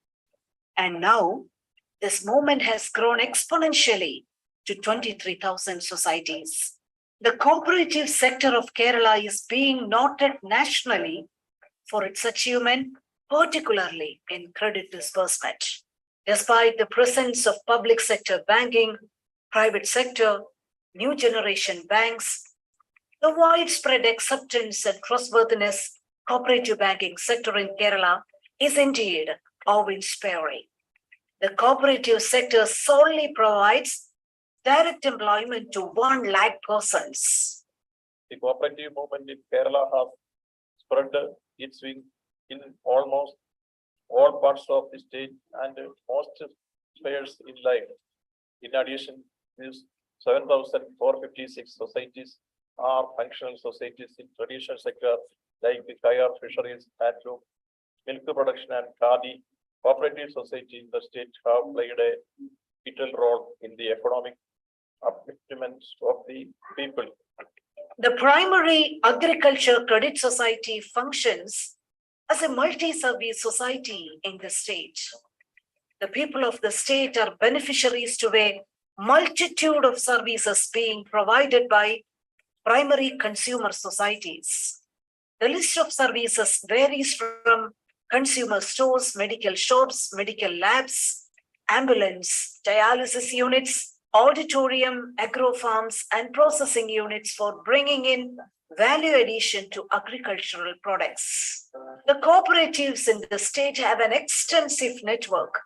And now, this movement has grown exponentially to 23,000 societies. The cooperative sector of Kerala is being noted nationally for its achievement, particularly in credit disbursement. Despite the presence of public sector banking, private sector, new generation banks, the widespread acceptance and trustworthiness cooperative banking sector in Kerala is indeed awe-inspiring. The cooperative sector solely provides direct employment to 1 lakh persons. The cooperative movement in Kerala has spread its wing in almost all parts of the state and most spheres in life. In addition, these 7,456 societies are functional societies in traditional sectors like the kayar, fisheries, handloom, milk production, and khadi. Cooperative society in the state have played a vital role in the economic upliftment of the people. The primary agriculture credit society functions as a multi-service society in the state. The people of the state are beneficiaries to a multitude of services being provided by primary consumer societies. The list of services varies from consumer stores, medical shops, medical labs, ambulance, dialysis units, auditorium, agro farms, and processing units for bringing in value addition to agricultural products. The cooperatives in the state have an extensive network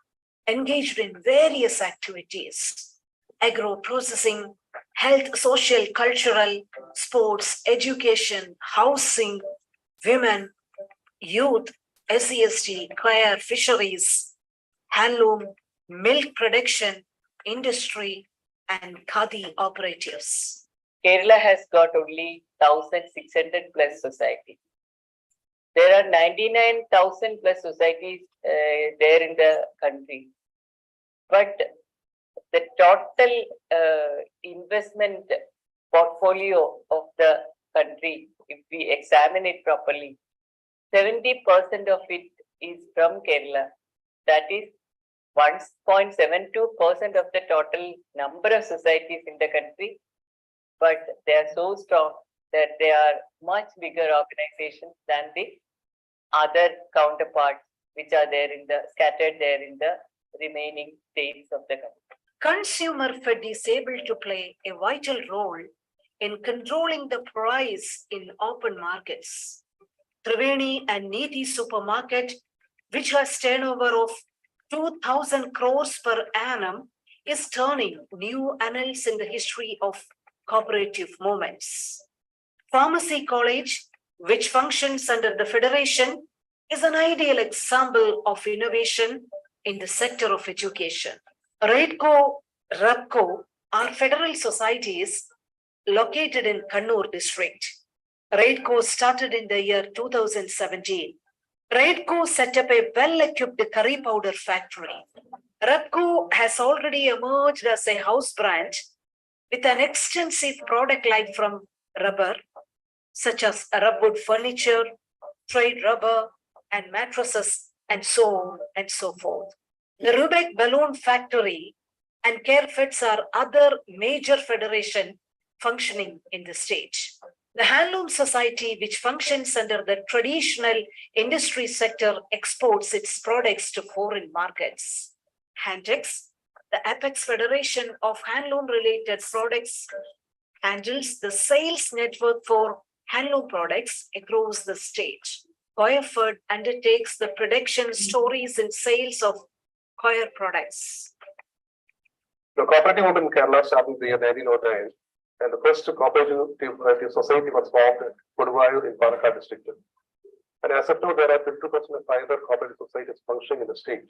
engaged in various activities: agro processing, health, social, cultural, sports, education, housing, women, youth, SCST, kayar, fisheries, handloom, milk production, industry, and khadi operatives. Kerala has got only 1,600 plus societies. There are 99,000 plus societies there in the country. But the total investment portfolio of the country, if we examine it properly, 70% of it is from Kerala. That is 1.72% of the total number of societies in the country. But they are so strong that they are much bigger organizations than the other counterparts which are there in the scattered there in the remaining states of the country. Consumer Fed is able to play a vital role in controlling the price in open markets. Triveni and Neeti supermarket, which has turnover of 2,000 crores per annum, is turning new annals in the history of cooperative movements. Pharmacy College, which functions under the Federation, is an ideal example of innovation in the sector of education. RADCO, are federal societies located in Kannur district. RAIDCO started in the year 2017. RAIDCO set up a well-equipped curry powder factory. RAPCO has already emerged as a house brand with an extensive product line from rubber, such as rubwood furniture, trade rubber, and mattresses, and so on and so forth. The Rubek Balloon Factory and CareFeds are other major federation functioning in the state. The Handloom Society, which functions under the traditional industry sector, exports its products to foreign markets. Handex, the apex federation of handloom-related products, handles the sales network for handloom products across the state. Coyerford undertakes the production, storage, and sales of coir products. The cooperative movement in Kerala started in the year 1909, and the first cooperative society was formed at Koduvayur in Palakkad district. And as of now, there are 52,500 cooperative societies functioning in the state.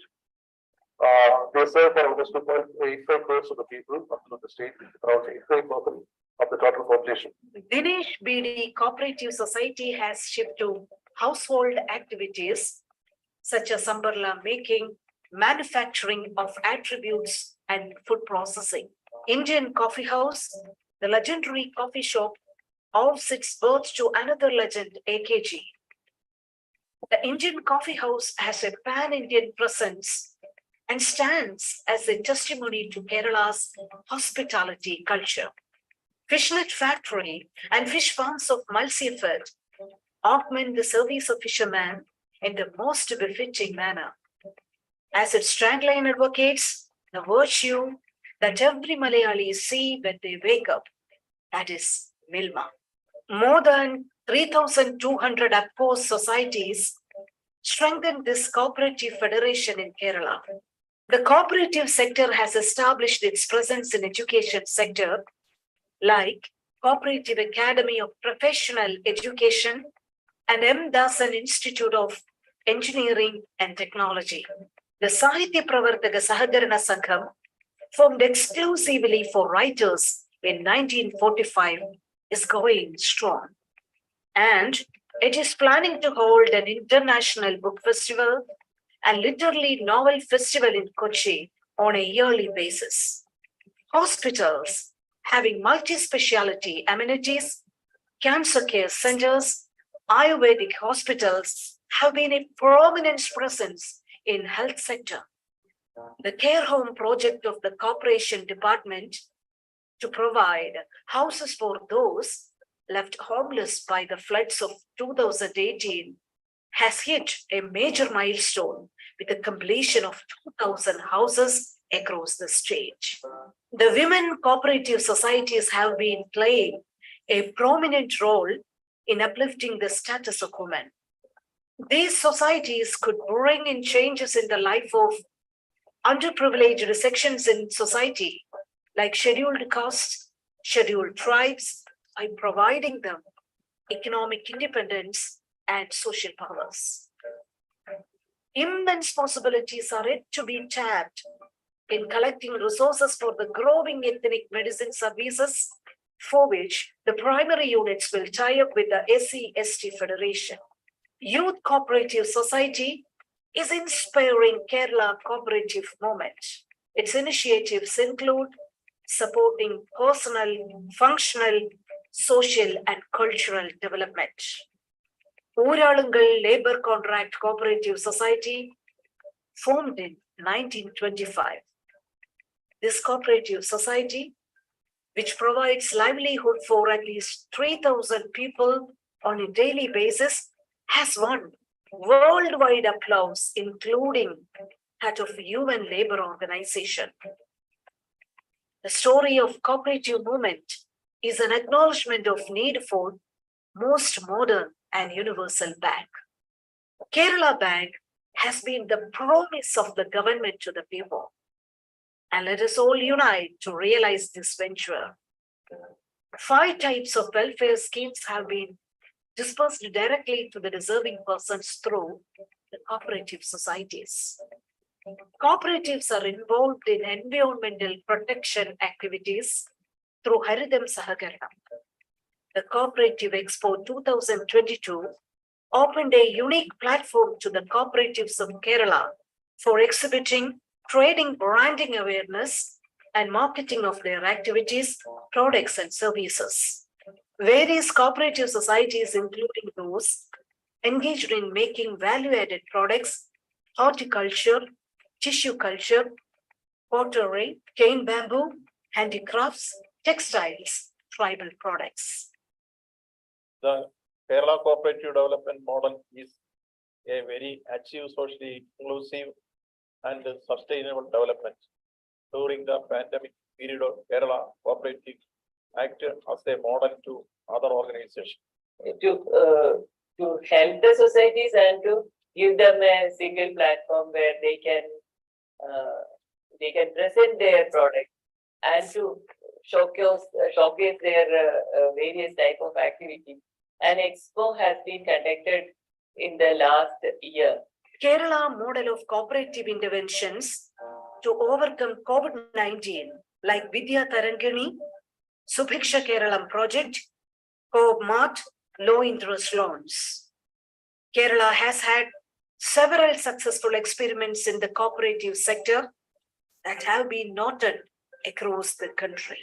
They serve for almost 2.85 crores of the people up to the state, around 85% of the total population. Dinesh BD Cooperative Society has shifted to household activities such as umbrella making, manufacturing of attributes, and food processing. Indian Coffee House, the legendary coffee shop, owes its birth to another legend, AKG. The Indian Coffee House has a pan-Indian presence and stands as a testimony to Kerala's hospitality culture. Fishnet factory and fish farms of Malsifed augment the service of fishermen in the most befitting manner. As its tagline advocates, the virtue that every Malayali see when they wake up, that is Milma. More than 3,200 APCO societies strengthen this cooperative federation in Kerala. The cooperative sector has established its presence in education sector like Cooperative Academy of Professional Education and M. Dasan Institute of Engineering and Technology. The Sahitya Pravartaka Sahakarana Sangham, formed exclusively for writers in 1945, is going strong. And it is planning to hold an international book festival and literary novel festival in Kochi on a yearly basis. Hospitals having multi-speciality amenities, cancer care centers, Ayurvedic hospitals have been a prominent presence in health sector. The care home project of the corporation department to provide houses for those left homeless by the floods of 2018 has hit a major milestone with the completion of 2,000 houses across the state. The women cooperative societies have been playing a prominent role in uplifting the status of women. These societies could bring in changes in the life of underprivileged sections in society, like scheduled castes, scheduled tribes, by providing them economic independence and social powers. Immense possibilities are yet to be tapped in collecting resources for the growing ethnic medicine services, for which the primary units will tie up with the SC/ST Federation. Youth Cooperative Society is inspiring Kerala cooperative movement. Its initiatives include supporting personal, functional, social, and cultural development. Uralangal Labor Contract Cooperative Society, formed in 1925. This cooperative society, which provides livelihood for at least 3,000 people on a daily basis, has won worldwide applause, including that of UN Labor Organization. The story of cooperative movement is an acknowledgement of need for most modern and universal bank. Kerala Bank has been the promise of the government to the people. And let us all unite to realize this venture. 5 types of welfare schemes have been dispersed directly to the deserving persons through the cooperative societies. Cooperatives are involved in environmental protection activities through Haridam Sahakaranam. The Cooperative Expo 2022 opened a unique platform to the cooperatives of Kerala for exhibiting, trading, branding awareness, and marketing of their activities, products, and services. Various cooperative societies, including those engaged in making value-added products, horticulture, tissue culture, pottery, cane bamboo, handicrafts, textiles, tribal products. The Kerala cooperative development model is a very achieve socially inclusive and sustainable development. During the pandemic period of Kerala cooperative acted as a model to other organizations. To help the societies and to give them a single platform where they can present their product and to showcase their various type of activities. An expo has been conducted in the last year. Kerala model of cooperative interventions to overcome COVID-19 like Vidya Tarangani, Subhiksha Keralam project, Co-op Mart, low interest loans. Kerala has had several successful experiments in the cooperative sector that have been noted across the country.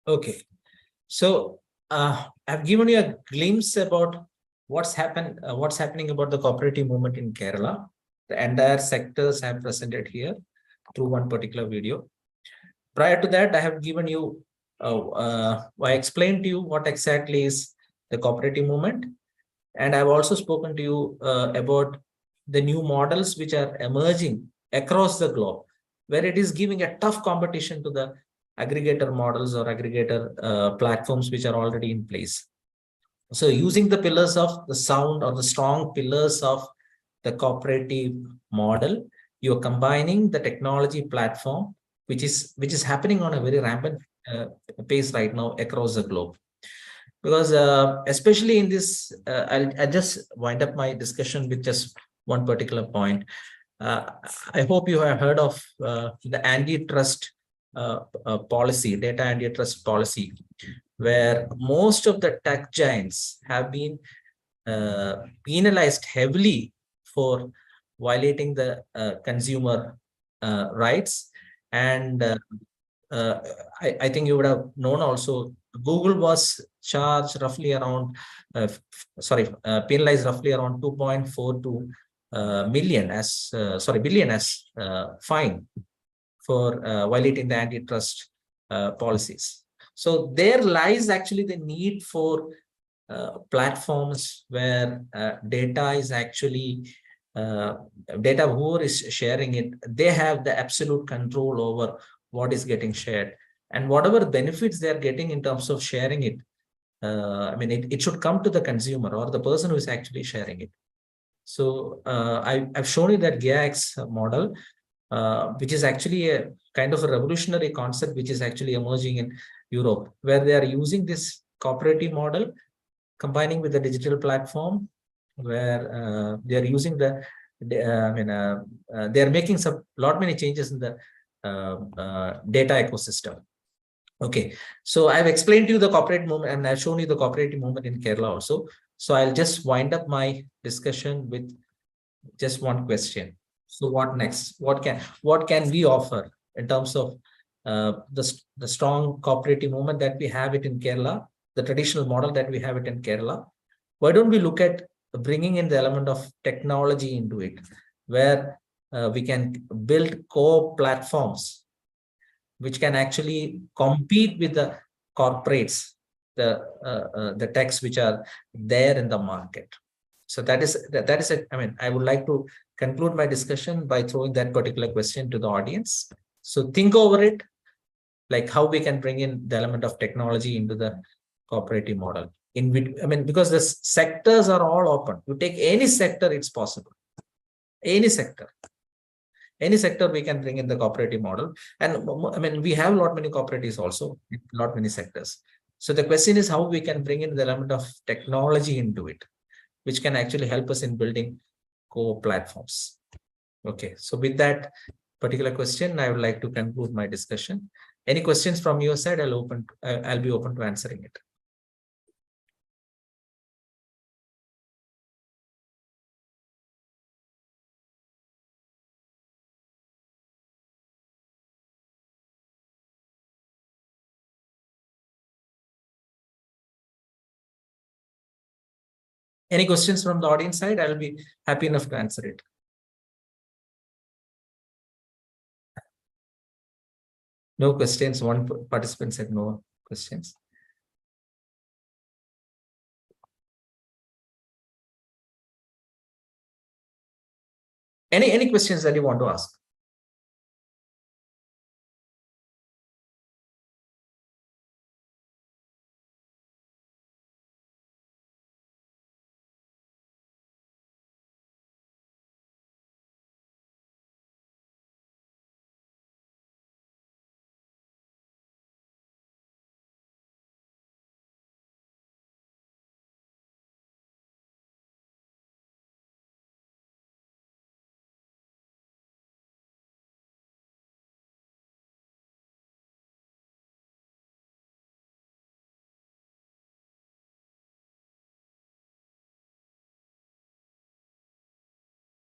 Okay, so I've given you a glimpse about what's happening about the cooperative movement in Kerala. The entire sectors have presented here through one particular video. Prior to that, I have given you, I explained to you what exactly is the cooperative movement, and I've also spoken to you about the new models which are emerging across the globe, where it is giving a tough competition to the aggregator models or aggregator platforms which are already in place. So using the pillars of the sound or the strong pillars of the cooperative model, you're combining the technology platform, which is happening on a very rampant pace right now across the globe. Because especially in this, I'll just wind up my discussion with just one particular point. I hope you have heard of the antitrust policy, data antitrust policy, where most of the tech giants have been penalized heavily for violating the consumer rights. And I think you would have known also, Google was charged roughly around, penalized roughly around 2.42 billion as fine for violating the antitrust policies. So there lies actually the need for platforms where data is actually, data whoever is sharing it, they have the absolute control over what is getting shared, and whatever benefits they are getting in terms of sharing it. I mean, it should come to the consumer or the person who is actually sharing it. So I've shown you that KDISC model, which is actually a kind of a revolutionary concept, which is actually emerging in Europe, where they are using this cooperative model, combining with the digital platform, where they are using the, they are making many changes in the data ecosystem. Okay, so I've explained to you the corporate movement, and I've shown you the cooperative movement in Kerala also. So I'll just wind up my discussion with just one question. So what next? What can we offer in terms of the strong cooperative movement that we have it in Kerala, the traditional model that we have it in Kerala? Why don't we look at bringing in the element of technology into it, where we can build core platforms which can actually compete with the corporates, the techs which are there in the market. So that is it. I mean, I would like to conclude my discussion by throwing that particular question to the audience. So think over it, like how we can bring in the element of technology into the cooperative model. I mean, because the sectors are all open. You take any sector, it's possible. Any sector. Any sector we can bring in the cooperative model. And I mean, we have a lot many cooperatives also, not many sectors. So the question is how we can bring in the element of technology into it, which can actually help us in building core platforms. Okay, so with that particular question, I would like to conclude my discussion. Any questions from your side? I'll be open to answering it. Any questions from the audience side? I'll be happy enough to answer it. No questions. One participant said no questions. Any questions that you want to ask?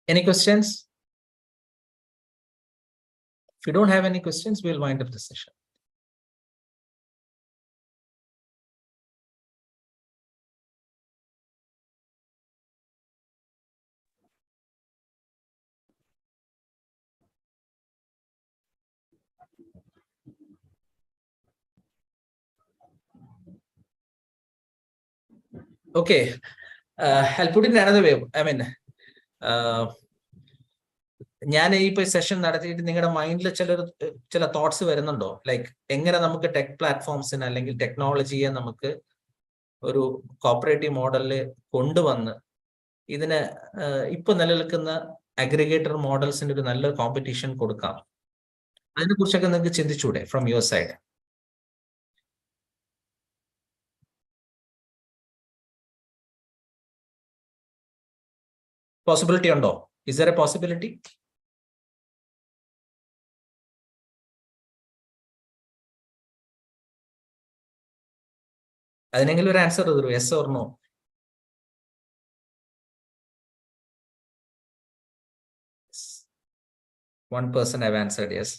Any questions? If you don't have any questions, we'll wind up the session. Okay, I'll put it in another way. I mean, ഞാൻ ഈ session നടത്തിയിട്ട് നിങ്ങളുടെ മൈൻഡിൽ ചില thoughts വരുന്നുണ്ടോ? Like എങ്ങനെ നമുക്ക് tech പ്ലാറ്റ്ഫോംസിന് അല്ലെങ്കിൽ ടെക്നോളജിയെ നമുക്ക് ഒരു കോപ്പറേറ്റീവ് മോഡലിൽ കൊണ്ടുവന്ന് ഇതിന് ഇപ്പൊ നിലനിൽക്കുന്ന അഗ്രിഗേറ്റർ മോഡൽസിന് ഒരു നല്ല കോമ്പറ്റീഷൻ കൊടുക്കാം. അതിനെ കുറിച്ചൊക്കെ നിങ്ങൾക്ക് ചിന്തിച്ചൂടെ ഫ്രം യുവർ സൈഡ്? പോസിബിലിറ്റി ഉണ്ടോ? Is there a possibility? അതിനെങ്കിലും ഒരു ആൻസർ തരൂ, yes or no? One person have answered yes.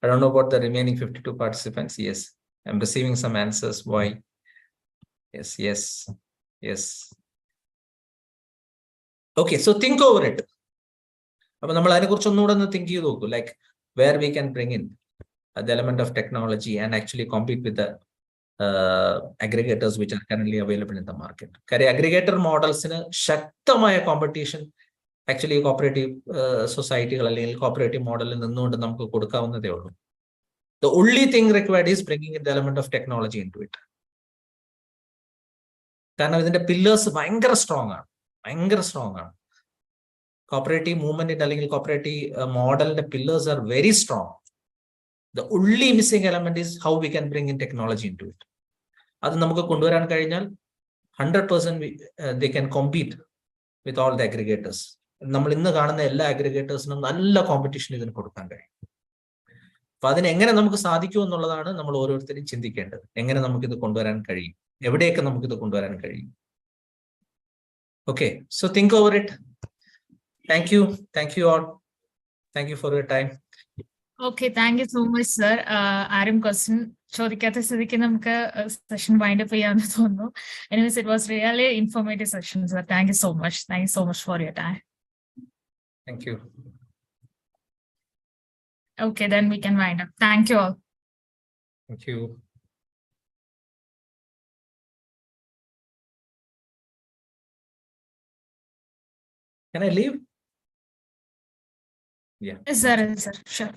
I don't know about the remaining 52 participants. Yes, I'm receiving some answers. Why? Yes, yes, yes. Okay, so think over it. അപ്പൊ നമ്മൾ അതിനെ കുറിച്ച് ഒന്നുകൂടെ ഒന്ന് think ചെയ്ത് നോക്കൂ, like where we can bring in the element of technology and actually compete with the aggregators which are currently available in the market. കാര്യം aggregator മോഡൽസിന് ശക്തമായ കോമ്പറ്റീഷൻ ആക്ച്വലി കോപ്പറേറ്റീവ് സൊസൈറ്റികൾ അല്ലെങ്കിൽ കോപ്പറേറ്റീവ് മോഡലിൽ നിന്നുകൊണ്ട് നമുക്ക് കൊടുക്കാവുന്നതേ ഉള്ളൂ. The only thing required is bringing in the element of technology into it. കാരണം ഇതിന്റെ pillars ഭയങ്കര സ്ട്രോങ് ആണ്. കോപ്പറേറ്റീവ് മൂവ്മെന്റ് അല്ലെങ്കിൽ കോപ്പറേറ്റീവ് മോഡലിന്റെ pillars are very strong. The only missing element is how we can bring in technology into it. അത് നമുക്ക് കൊണ്ടുവരാൻ കഴിഞ്ഞാൽ 100% they can compete with all the aggregators. നമ്മൾ ഇന്ന് കാണുന്ന എല്ലാ അഗ്രിഗേറ്റേഴ്സിനും നല്ല കോമ്പറ്റീഷൻ ഇതിന് കൊടുക്കാൻ കഴിയും. അപ്പൊ അതിനെങ്ങനെ നമുക്ക് സാധിക്കും എന്നുള്ളതാണ് നമ്മൾ ഓരോരുത്തരും ചിന്തിക്കേണ്ടത്. എങ്ങനെ നമുക്കിത് കൊണ്ടുവരാൻ കഴിയും, എവിടെയൊക്കെ നമുക്കിത് കൊണ്ടുവരാൻ കഴിയും. Okay, so think over it. Thank you all. Thank you for your time. Okay, thank you so much, sir. ആരും ക്വസ്റ്റ്യൻ ചോദിക്കാത്ത സ്ഥിതിക്ക് നമുക്ക് സെഷൻ വൈൻഡ് അപ്പ് ചെയ്യാമെന്ന് തോന്നുന്നു. Anyways, it was really informative session, sir. Thank you so much. Thank you so much for your time. Thank you. Okay, then we can wind up. Thank you all. Thank you. Can I leave? Yeah. Yes, sir. Sure.